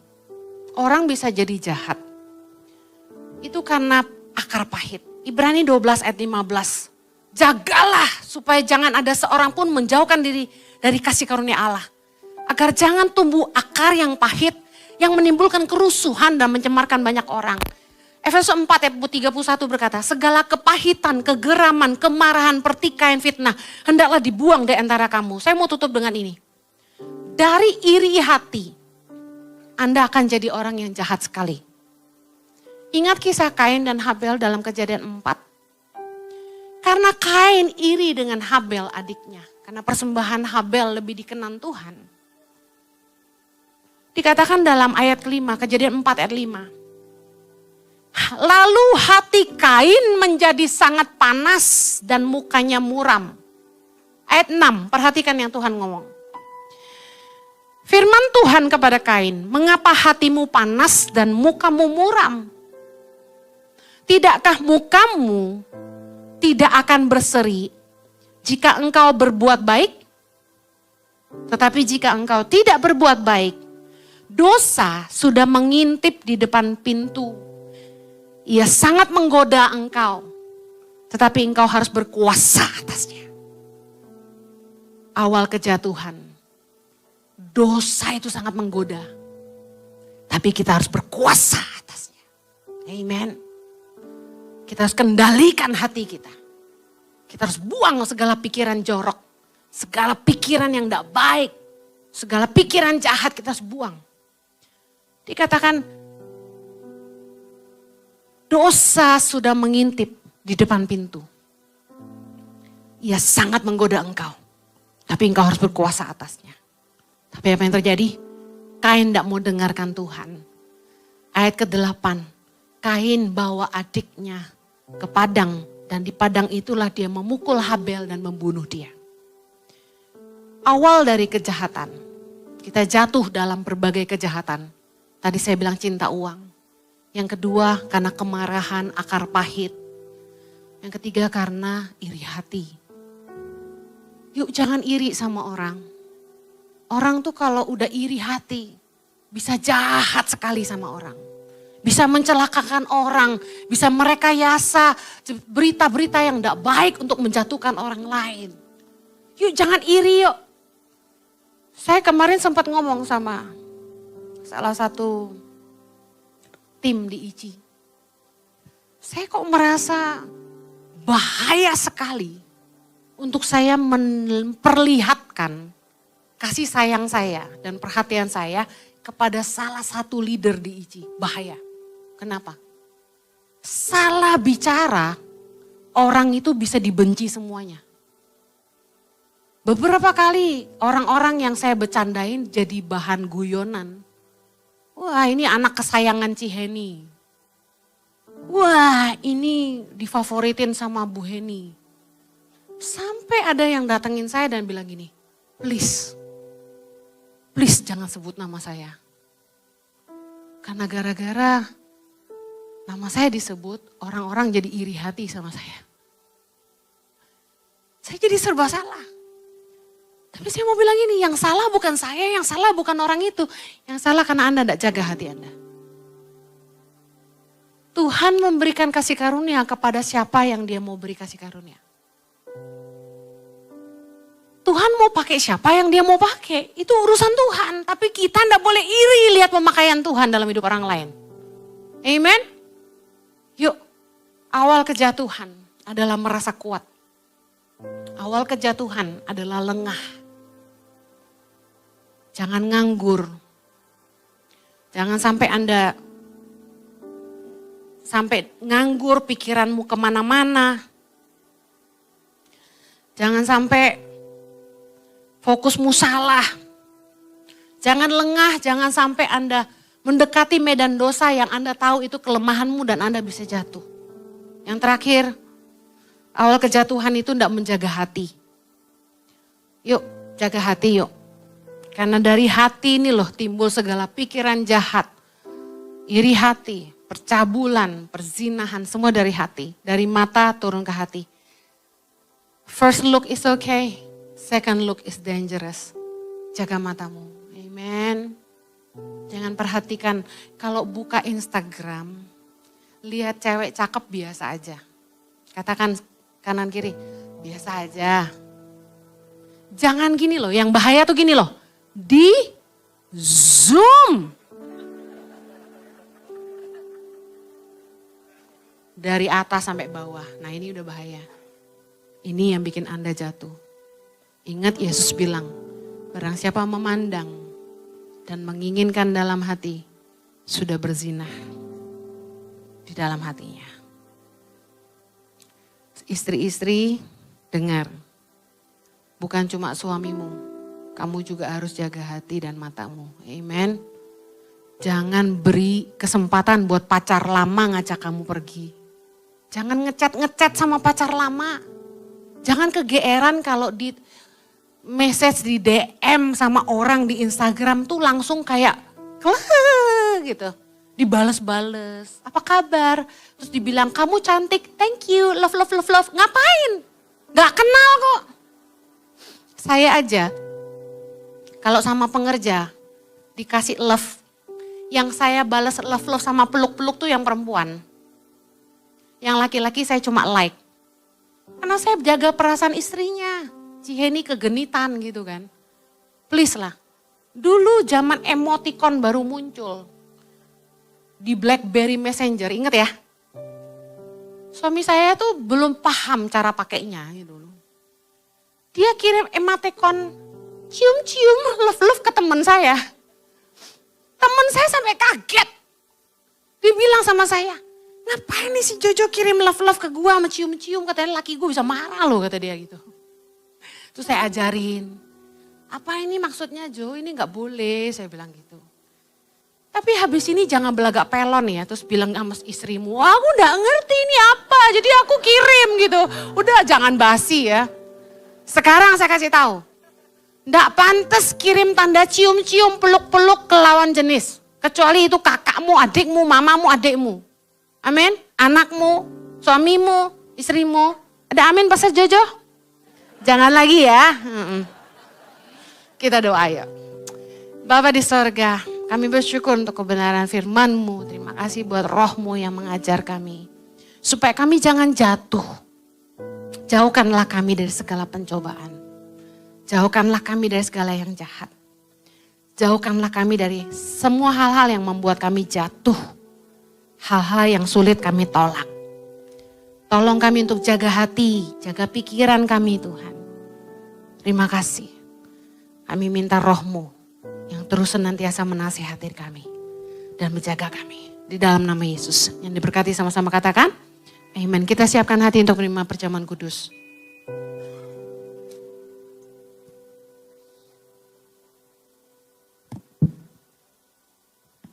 Orang bisa jadi jahat. Itu karena akar pahit. Ibrani 12 ayat 15. Jagalah supaya jangan ada seorang pun menjauhkan diri dari kasih karunia Allah. Agar jangan tumbuh akar yang pahit yang menimbulkan kerusuhan dan mencemarkan banyak orang. Efesus 4 ayat 31 berkata, segala kepahitan, kegeraman, kemarahan, pertikaian, fitnah, hendaklah dibuang dari antara kamu. Saya mau tutup dengan ini. Dari iri hati, Anda akan jadi orang yang jahat sekali. Ingat kisah Kain dan Habel dalam Kejadian 4. Karena Kain iri dengan Habel adiknya. Karena persembahan Habel lebih dikenan Tuhan. Dikatakan dalam ayat kelima, Kejadian 4 ayat 5. Lalu hati Kain menjadi sangat panas dan mukanya muram. Ayat 6, perhatikan yang Tuhan ngomong. Firman Tuhan kepada Kain, mengapa hatimu panas dan mukamu muram? Tidakkah mukamu tidak akan berseri jika engkau berbuat baik? Tetapi jika engkau tidak berbuat baik, dosa sudah mengintip di depan pintu. Ia sangat menggoda engkau, tetapi engkau harus berkuasa atasnya. Awal kejatuhan, dosa itu sangat menggoda, tapi kita harus berkuasa atasnya. Amen. Kita harus kendalikan hati kita. Kita harus buang segala pikiran jorok, segala pikiran yang tidak baik, segala pikiran jahat kita harus buang. Dikatakan, dosa sudah mengintip di depan pintu. Ia sangat menggoda engkau. Tapi engkau harus berkuasa atasnya. Tapi apa yang terjadi? Kain tidak mau dengarkan Tuhan. Ayat ke-8. Kain bawa adiknya ke padang. Dan di padang itulah dia memukul Habel dan membunuh dia. Awal dari kejahatan. Kita jatuh dalam berbagai kejahatan. Tadi saya bilang cinta uang. Yang kedua karena kemarahan, akar pahit. Yang ketiga karena iri hati. Yuk jangan iri sama orang. Orang tuh kalau udah iri hati bisa jahat sekali sama orang. Bisa mencelakakan orang, bisa merekayasa berita-berita yang tidak baik untuk menjatuhkan orang lain. Yuk jangan iri yuk. Saya kemarin sempat ngomong sama salah satu tim di ICI. Saya kok merasa bahaya sekali untuk saya memperlihatkan kasih sayang saya dan perhatian saya kepada salah satu leader di ICI. Bahaya. Kenapa? Salah bicara, orang itu bisa dibenci semuanya. Beberapa kali orang-orang yang saya bercandain jadi bahan guyonan. Wah ini anak kesayangan Ciheni. Wah ini difavoritin sama Bu Heni. Sampai ada yang datengin saya dan bilang gini, please jangan sebut nama saya. Karena gara-gara nama saya disebut, orang-orang jadi iri hati sama saya. Saya jadi serba salah. Tapi saya mau bilang ini, yang salah bukan saya, yang salah bukan orang itu. Yang salah karena Anda tidak jaga hati Anda. Tuhan memberikan kasih karunia kepada siapa yang dia mau beri kasih karunia. Tuhan mau pakai siapa yang dia mau pakai. Itu urusan Tuhan. Tapi kita tidak boleh iri lihat pemakaian Tuhan dalam hidup orang lain. Amen. Awal kejatuhan adalah merasa kuat. Awal kejatuhan adalah lengah. Jangan nganggur. Jangan sampai Anda nganggur pikiranmu kemana-mana. Jangan sampai fokusmu salah. Jangan lengah, jangan sampai Anda mendekati medan dosa yang Anda tahu itu kelemahanmu dan Anda bisa jatuh. Yang terakhir, awal kejatuhan itu tidak menjaga hati. Yuk, jaga hati yuk. Karena dari hati ini loh timbul segala pikiran jahat. Iri hati, percabulan, perzinahan, semua dari hati. Dari mata turun ke hati. First look is okay, second look is dangerous. Jaga matamu, amen. Jangan perhatikan kalau buka Instagram, lihat cewek cakep biasa aja. Katakan kanan kiri, biasa aja. Jangan gini loh, yang bahaya tuh gini loh. Di zoom. Dari atas sampai bawah, nah ini udah bahaya. Ini yang bikin Anda jatuh. Ingat Yesus bilang, barang siapa memandang dan menginginkan dalam hati, sudah berzinah di dalam hatinya. Istri-istri, dengar. Bukan cuma suamimu, kamu juga harus jaga hati dan matamu. Amen. Jangan beri kesempatan buat pacar lama ngajak kamu pergi. Jangan ngechat sama pacar lama. Jangan kegeeran kalau di message di DM sama orang di Instagram tuh langsung kayak gitu. Dibales-bales, apa kabar? Terus dibilang kamu cantik, thank you, love. Ngapain? Gak kenal kok. Saya aja kalau sama pengerja dikasih love. Yang saya balas love sama peluk-peluk tuh yang perempuan. Yang laki-laki saya cuma like. Karena saya jaga perasaan istrinya. Ciheni kegenitan gitu kan. Please lah. Dulu zaman emoticon baru muncul. Di BlackBerry Messenger, ingat ya? Suami saya tuh belum paham cara pakainya gitu. Dia kirim emoticon cium-cium love ke teman saya. Teman saya sampai kaget. Dia bilang sama saya, ngapain nih si Jojo kirim love ke gua sama cium-cium, katanya laki gue bisa marah loh kata dia gitu. Terus saya ajarin, apa ini maksudnya Jo, ini gak boleh, saya bilang gitu. Tapi habis ini jangan belagak pelon ya, terus bilang sama istrimu, wah aku gak ngerti ini apa, jadi aku kirim gitu. Udah jangan basi ya. Sekarang saya kasih tahu, nggak pantas kirim tanda cium-cium, peluk-peluk ke lawan jenis. Kecuali itu kakakmu, adikmu, mamamu, adikmu. Amin. Anakmu, suamimu, istrimu. Ada amin Pastor Jojo? Jangan lagi ya. Kita doa ya. Bapa di sorga, kami bersyukur untuk kebenaran firman-Mu. Terima kasih buat roh-Mu yang mengajar kami. Supaya kami jangan jatuh. Jauhkanlah kami dari segala pencobaan. Jauhkanlah kami dari segala yang jahat. Jauhkanlah kami dari semua hal-hal yang membuat kami jatuh. Hal-hal yang sulit kami tolak. Tolong kami untuk jaga hati, jaga pikiran kami Tuhan. Terima kasih. Kami minta roh-Mu yang terus senantiasa menasihati kami. Dan menjaga kami. Di dalam nama Yesus. Yang diberkati sama-sama katakan. Amen. Kita siapkan hati untuk menerima perjamuan kudus.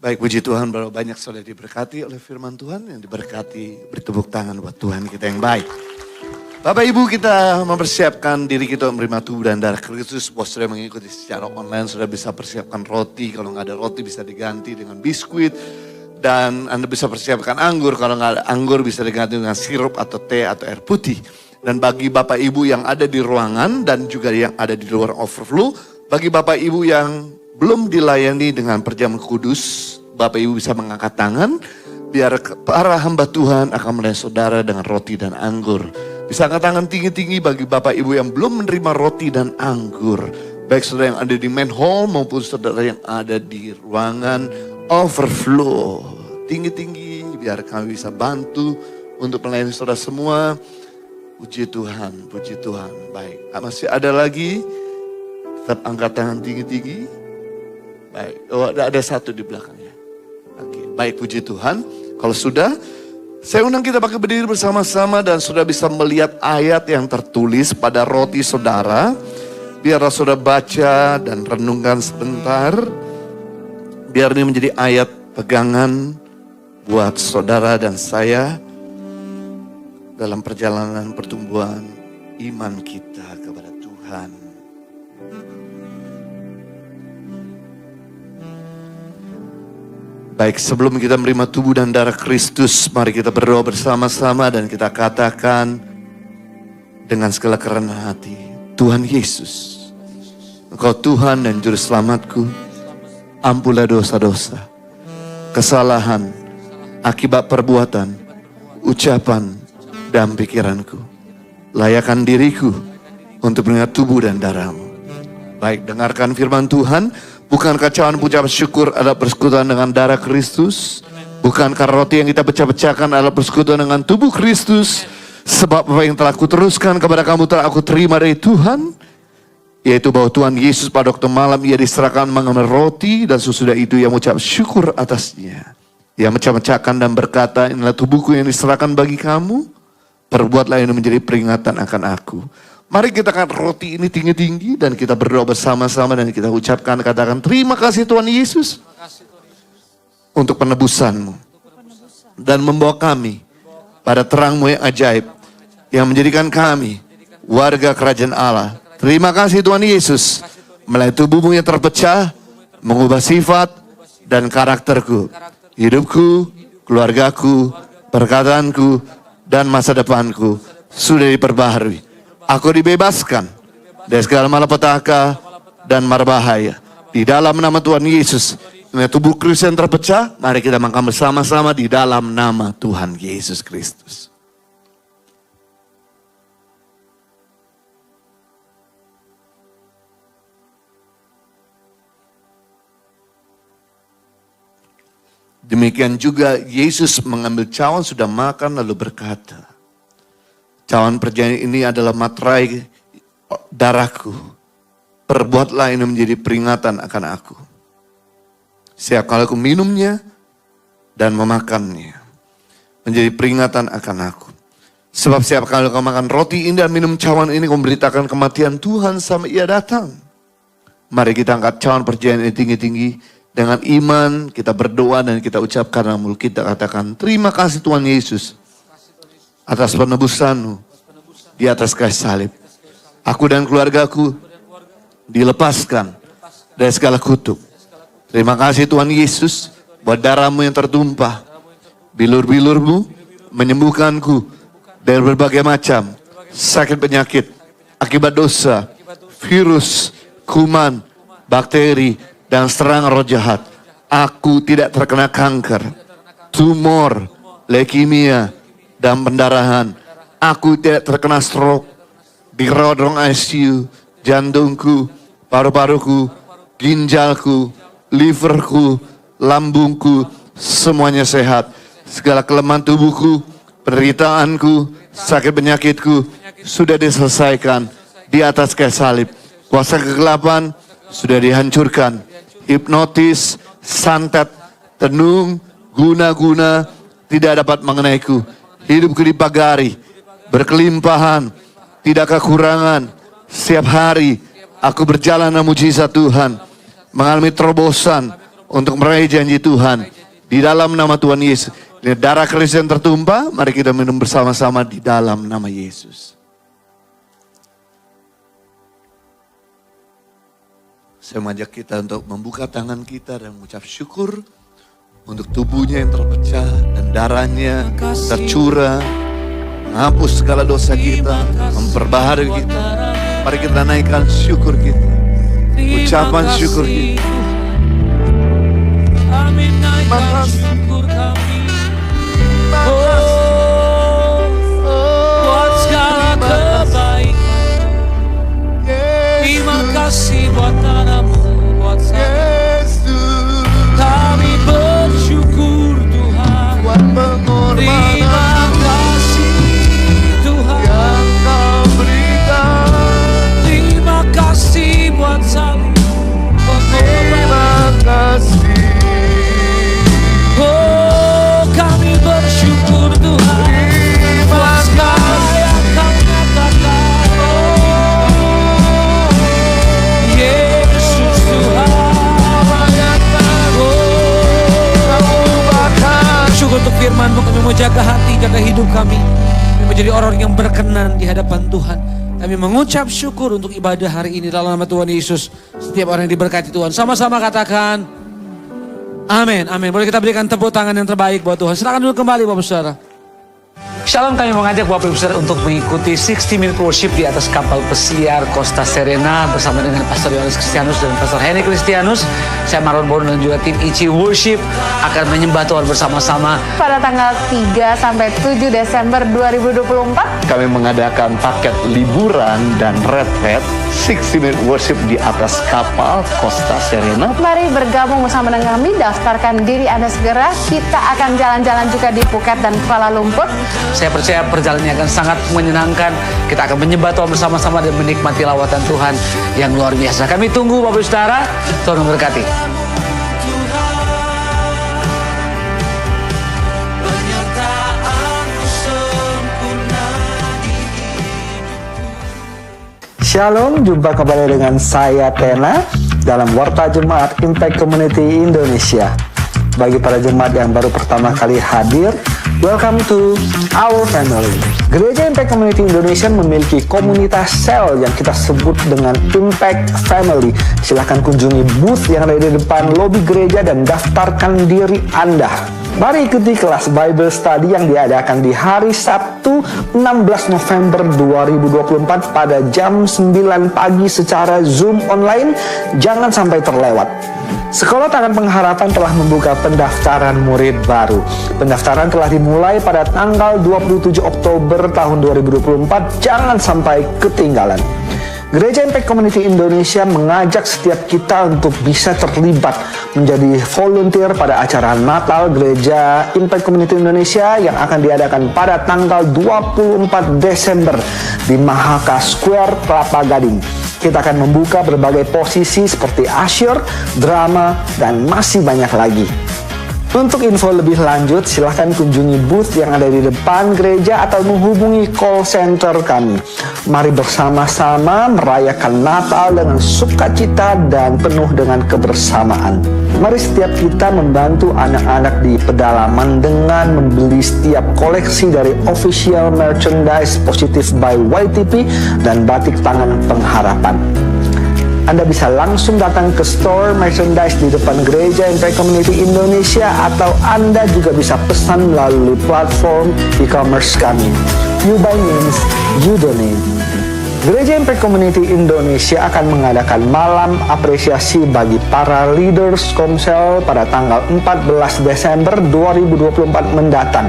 Baik, puji Tuhan, berapa banyak sudah diberkati oleh firman Tuhan, yang diberkati, bertepuk tangan buat Tuhan kita yang baik. Bapak Ibu, kita mempersiapkan diri kita menerima tubuh dan darah Kristus. Buat saudara mengikuti secara online, sudah bisa persiapkan roti. Kalau nggak ada roti bisa diganti dengan biskuit. Dan Anda bisa persiapkan anggur, kalau nggak ada anggur bisa diganti dengan sirup atau teh atau air putih. Dan bagi Bapak Ibu yang ada di ruangan dan juga yang ada di luar overflow, bagi Bapak Ibu yang belum dilayani dengan perjamuan kudus, Bapak Ibu bisa mengangkat tangan, biar para hamba Tuhan akan melayani saudara dengan roti dan anggur. Bisa angkat tangan tinggi-tinggi bagi Bapak Ibu yang belum menerima roti dan anggur. Baik saudara yang ada di main hall maupun saudara yang ada di ruangan overflow. Tinggi-tinggi biar kami bisa bantu untuk melayani saudara semua. Puji Tuhan, puji Tuhan. Baik, masih ada lagi? Tetap angkat tangan tinggi-tinggi. Baik, oh ada satu di belakangnya. Oke, baik, puji Tuhan. Kalau sudah, saya undang kita pakai berdiri bersama-sama dan sudah bisa melihat ayat yang tertulis pada roti saudara. Biarlah saudara baca dan renungkan sebentar. Biar ini menjadi ayat pegangan buat saudara dan saya dalam perjalanan pertumbuhan iman kita kepada Tuhan. Baik, sebelum kita menerima tubuh dan darah Kristus, mari kita berdoa bersama-sama dan kita katakan dengan segala kerendahan hati, Tuhan Yesus, Engkau Tuhan dan Juru Selamatku, ampunlah dosa-dosa, kesalahan, akibat perbuatan, ucapan, dan pikiranku. Layakan diriku untuk mengingat tubuh dan darah-Mu. Baik, dengarkan firman Tuhan. Bukankah cawan ucapan syukur adalah persekutuan dengan darah Kristus? Bukankah roti yang kita pecah-pecahkan adalah persekutuan dengan tubuh Kristus? Sebab apa yang telah kuteruskan kepada kamu telah aku terima dari Tuhan, yaitu bahwa Tuhan Yesus pada waktu malam ia diserahkan mengambil roti, dan sesudah itu ia mengucap syukur atasnya. Ia mecah-mecahkan dan berkata, inilah tubuhku yang diserahkan bagi kamu. Perbuatlah ini menjadi peringatan akan aku. Mari kita angkat roti ini tinggi-tinggi dan kita berdoa bersama-sama dan kita ucapkan, katakan terima kasih Tuhan Yesus untuk penebusan-Mu dan membawa kami pada terang-Mu yang ajaib yang menjadikan kami warga kerajaan Allah. Terima kasih Tuhan Yesus, melalui tubuh-Mu yang terpecah mengubah sifat dan karakterku, hidupku, keluargaku, perkataanku, dan masa depanku sudah diperbaharui. Aku dibebaskan dari segala malapetaka dan mara bahaya. Di dalam nama Tuhan Yesus, tubuh Kristus yang terpecah, mari kita makan bersama-sama di dalam nama Tuhan Yesus Kristus. Demikian juga Yesus mengambil cawan sudah makan lalu berkata, cawan perjanjian ini adalah materai darahku. Perbuatlah ini menjadi peringatan akan aku. Setiap kali aku minumnya dan memakannya, menjadi peringatan akan aku. Sebab setiap kali kau makan roti ini dan minum cawan ini, kau memberitakan kematian Tuhan sampai ia datang. Mari kita angkat cawan perjanjian ini tinggi-tinggi. Dengan iman kita berdoa dan kita ucapkan dalam mulut kita, katakan terima kasih Tuhan Yesus atas penebusan-Mu di atas kayu salib. Aku dan keluargaku dilepaskan dari segala kutuk. Terima kasih Tuhan Yesus buat darah-Mu yang tertumpah. Bilur-bilur-Mu menyembuhkanku dari berbagai macam sakit penyakit akibat dosa, virus, kuman, bakteri, dan serangan roh jahat. Aku tidak terkena kanker, tumor, leukemia, dan pendarahan. Aku tidak terkena stroke, dirawat ruang ICU, jantungku, paru-paruku, ginjalku, liverku, lambungku, semuanya sehat. Segala kelemahan tubuhku, penderitaanku, sakit penyakitku, sudah diselesaikan di atas kayu salib. Kuasa kegelapan sudah dihancurkan. Hipnotis, santet, tenung, guna-guna tidak dapat mengenaiku. Hidupku dipagari, berkelimpahan, tidak kekurangan. Setiap hari aku berjalan dalam mujizat Tuhan, mengalami terobosan untuk meraih janji Tuhan. Di dalam nama Tuhan Yesus, ini darah Kristus yang tertumpah, mari kita minum bersama-sama di dalam nama Yesus. Saya mengajak kita untuk membuka tangan kita dan mengucap syukur untuk tubuhnya yang terpecah dan darahnya tercurah, menghapus segala dosa kita, memperbaharui kita. Mari kita naikkan syukur kita, ucapan syukur kita. Amin, naikkan syukur kami. Buat segala kebaikan. Terima kasih buat tanahmu, buat kami bersyukur Tuhan. Terima kasih. menjaga hidup kami. Kami menjadi orang yang berkenan di hadapan Tuhan. Kami mengucap syukur untuk ibadah hari ini dalam nama Tuhan Yesus. Setiap orang yang diberkati Tuhan. Sama-sama katakan amin, amin. Boleh kita berikan tepuk tangan yang terbaik buat Tuhan. Silakan dulu kembali Bapak Saudara. Shalom, kami mengajak Bapak Ibu Saudara untuk mengikuti 60 Minute Worship di atas kapal pesiar Costa Serena bersama dengan Pastor Yohanes Kristianus dan Pastor Henny Kristianus. Saya Marlon Bono dan juga tim ICI Worship akan menyembah Tuhan bersama-sama. Pada tanggal 3 sampai 7 Desember 2024, Kami mengadakan paket liburan dan retret 60 Minute Worship di atas kapal Costa Serena. mari bergabung bersama dengan kami, daftarkan diri Anda segera. Kita akan jalan-jalan juga di Phuket dan Kuala Lumpur. Saya percaya perjalanannya akan sangat menyenangkan. Kita akan menyembah Tuhan bersama-sama dan menikmati lawatan Tuhan yang luar biasa. Kami tunggu Bapak Ibu Saudara. Tuhan memberkati. Shalom, jumpa kembali dengan saya Tena dalam Warta Jemaat Impact Community Indonesia. Bagi para jemaat yang baru pertama kali hadir, welcome to our family. Gereja Impact Community Indonesia memiliki komunitas sel yang kita sebut dengan Impact Family. Silahkan kunjungi booth yang ada di depan lobi gereja dan daftarkan diri Anda. Mari ikuti kelas Bible Study yang diadakan di hari Sabtu 16 November 2024 pada jam 9 pagi secara Zoom online. Jangan sampai terlewat. Sekolah Tangan Pengharapan telah membuka pendaftaran murid baru. Pendaftaran telah dimulai pada tanggal 27 Oktober tahun 2024. Jangan sampai ketinggalan. Gereja Impact Community Indonesia mengajak setiap kita untuk bisa terlibat menjadi volunteer pada acara Natal Gereja Impact Community Indonesia yang akan diadakan pada tanggal 24 Desember di Mahaka Square, Kelapa Gading. Kita akan membuka berbagai posisi seperti usher, drama, dan masih banyak lagi. Untuk info lebih lanjut, silahkan kunjungi booth yang ada di depan gereja atau menghubungi call center kami. Mari bersama-sama merayakan Natal dengan sukacita dan penuh dengan kebersamaan. Mari setiap kita membantu anak-anak di pedalaman dengan membeli setiap koleksi dari official merchandise Positive by YTP dan batik tangan pengharapan. Anda bisa langsung datang ke store merchandise di depan Gereja Impact Community Indonesia atau Anda juga bisa pesan melalui platform e-commerce kami. You buy means you donate. Gereja Impact Community Indonesia akan mengadakan malam apresiasi bagi para leaders Komsel pada tanggal 14 Desember 2024 mendatang.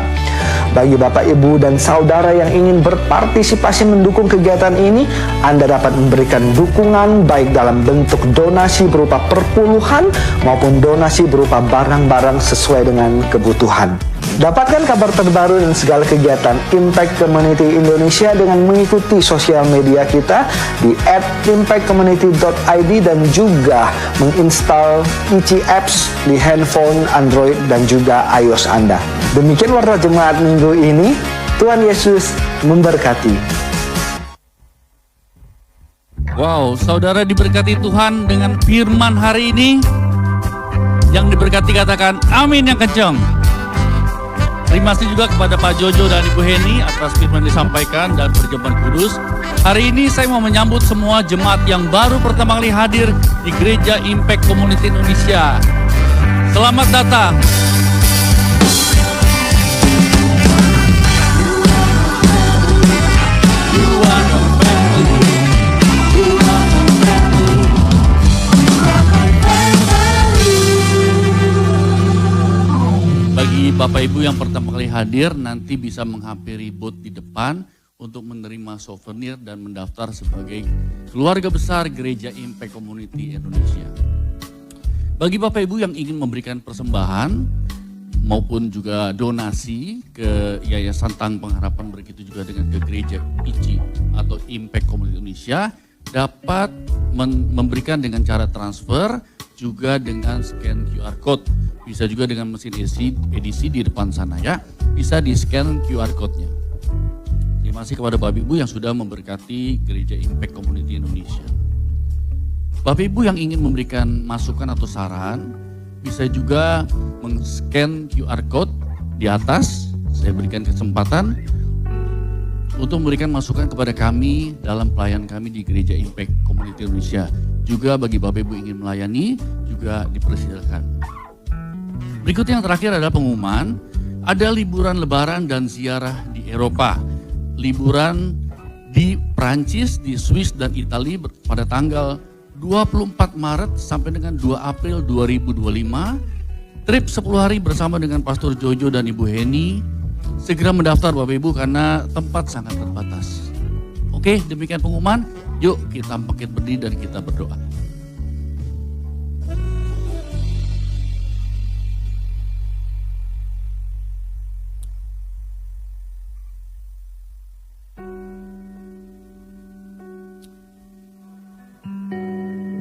Bagi Bapak, Ibu, dan Saudara yang ingin berpartisipasi mendukung kegiatan ini, Anda dapat memberikan dukungan baik dalam bentuk donasi berupa perpuluhan maupun donasi berupa barang-barang sesuai dengan kebutuhan. Dapatkan kabar terbaru dan segala kegiatan Impact Community Indonesia dengan mengikuti sosial media kita di @impactcommunity.id dan juga menginstal ICI Apps di handphone Android dan juga iOS Anda. Demikian Warta Jemaat minggu ini. Tuhan Yesus memberkati. Wow, saudara diberkati Tuhan dengan firman hari ini. Yang diberkati katakan amin yang kencang. Terima kasih juga kepada Pak Jojo dan Ibu Heni atas firman disampaikan dan perjamuan kudus. Hari ini saya mau menyambut semua jemaat yang baru pertama kali hadir di Gereja Impact Community Indonesia. Selamat datang. Bagi Bapak Ibu yang pertama kali hadir, nanti bisa menghampiri booth di depan untuk menerima souvenir dan mendaftar sebagai keluarga besar Gereja Impact Community Indonesia. Bagi Bapak Ibu yang ingin memberikan persembahan maupun juga donasi ke Yayasan Tang Pengharapan, begitu juga dengan ke Gereja ICI atau Impact Community Indonesia, dapat memberikan dengan cara transfer, juga dengan scan QR Code. Bisa juga dengan mesin edisi di depan sana ya. Bisa di scan QR Code-nya. Terima kasih kepada Bapak Ibu yang sudah memberkati Gereja Impact Community Indonesia. Bapak Ibu yang ingin memberikan masukan atau saran, bisa juga men-scan QR Code di atas saya berikan kesempatan untuk memberikan masukan kepada kami dalam pelayanan kami di Gereja Impact Community Indonesia. Juga bagi Bapak Ibu ingin melayani, juga dipersilakan. Berikut yang terakhir adalah pengumuman, ada liburan lebaran dan ziarah di Eropa. Liburan di Prancis, di Swiss dan Italia pada tanggal 24 Maret sampai dengan 2 April 2025. Trip 10 hari bersama dengan Pastor Jojo dan Ibu Heni. Segera mendaftar Bapak Ibu karena tempat sangat terbatas. Oke, demikian pengumuman. Yuk kita bangkit berdiri dan kita berdoa.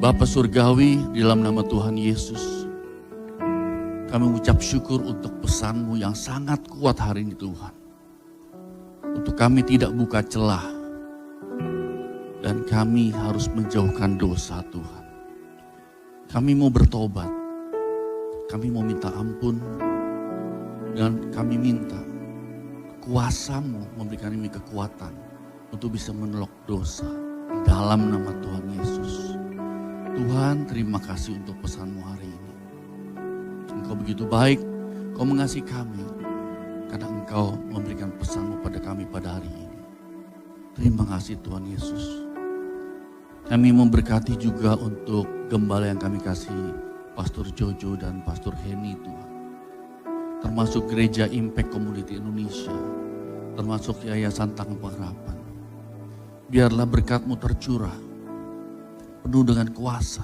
Bapa Surgawi, di dalam nama Tuhan Yesus, kami mengucap syukur untuk pesan-Mu yang sangat kuat hari ini Tuhan. Untuk kami tidak buka celah dan kami harus menjauhkan dosa Tuhan. Kami mau bertobat, kami mau minta ampun, dan kami minta kuasa-Mu memberikan kami kekuatan untuk bisa menolak dosa di dalam nama Tuhan Yesus. Tuhan, terima kasih untuk pesan-Mu hari ini. Engkau begitu baik, Engkau mengasihi kami, karena Engkau memberikan pesan-Mu pada kami pada hari ini. Terima kasih Tuhan Yesus. Kami memberkati juga untuk gembala yang kami kasih, Pastor Jojo dan Pastor Heni Tuhan. Termasuk Gereja Impact Community Indonesia, termasuk Yayasan Tangguh Pengharapan. Biarlah berkat-Mu tercurah, penuh dengan kuasa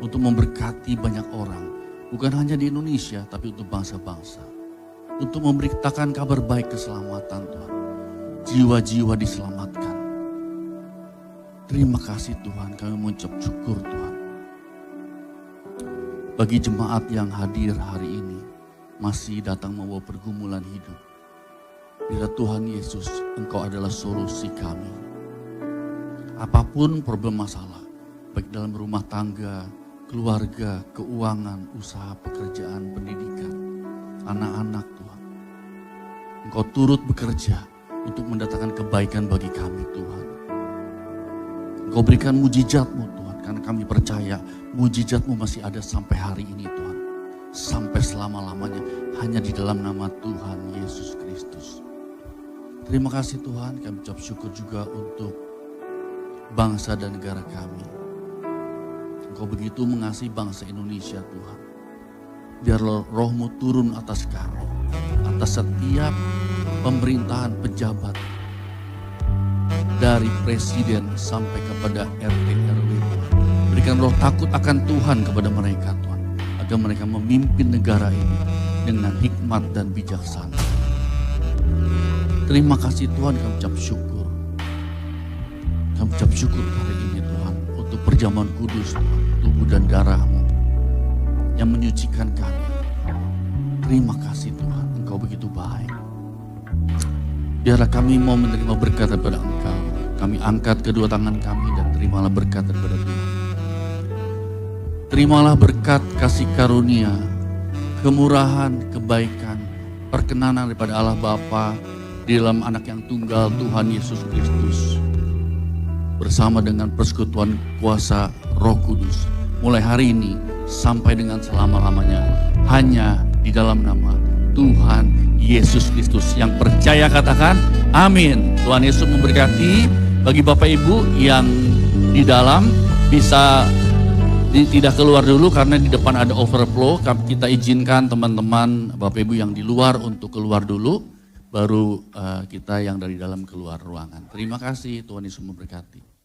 untuk memberkati banyak orang, bukan hanya di Indonesia tapi untuk bangsa-bangsa, untuk memberitakan kabar baik keselamatan Tuhan, jiwa-jiwa diselamatkan. Terima kasih Tuhan, kami mengucap syukur Tuhan bagi jemaat yang hadir hari ini, masih datang membawa pergumulan hidup. Bila Tuhan Yesus, Engkau adalah solusi kami. Apapun problem masalah, baik dalam rumah tangga, keluarga, keuangan, usaha, pekerjaan, pendidikan, anak-anak Tuhan. Engkau turut bekerja untuk mendatangkan kebaikan bagi kami Tuhan. Engkau berikan mujizat-Mu Tuhan, karena kami percaya mujizat-Mu masih ada sampai hari ini Tuhan. Sampai selama-lamanya hanya di dalam nama Tuhan Yesus Kristus. Terima kasih Tuhan, kami ucap syukur juga untuk bangsa dan negara kami. Engkau begitu mengasihi bangsa Indonesia Tuhan. Biar roh-Mu turun atas kami, atas setiap pemerintahan pejabat, dari presiden sampai kepada RT RW. Berikan roh takut akan Tuhan kepada mereka Tuhan, agar mereka memimpin negara ini dengan hikmat dan bijaksana. Terima kasih Tuhan, kami ucap syukur. Kami ucap syukur hari ini Tuhan untuk perjamuan kudus Tuhan, tubuh dan darah-Mu yang menyucikan kami. Terima kasih Tuhan, Engkau begitu baik. Biarlah kami mau menerima berkat daripada Engkau. Kami angkat kedua tangan kami dan terimalah berkat daripada Tuhan. Terimalah berkat kasih karunia, kemurahan, kebaikan, perkenanan daripada Allah Bapa di dalam anak yang tunggal Tuhan Yesus Kristus. Bersama dengan persekutuan kuasa Roh Kudus. Mulai hari ini sampai dengan selama-lamanya. Hanya di dalam nama Tuhan Yesus Kristus. Yang percaya katakan amin. Tuhan Yesus memberkati. Bagi Bapak Ibu yang di dalam bisa tidak keluar dulu karena di depan ada overflow. Kita izinkan teman-teman Bapak Ibu yang di luar untuk keluar dulu. Baru kita yang dari dalam keluar ruangan. Terima kasih, Tuhan Yesus memberkati.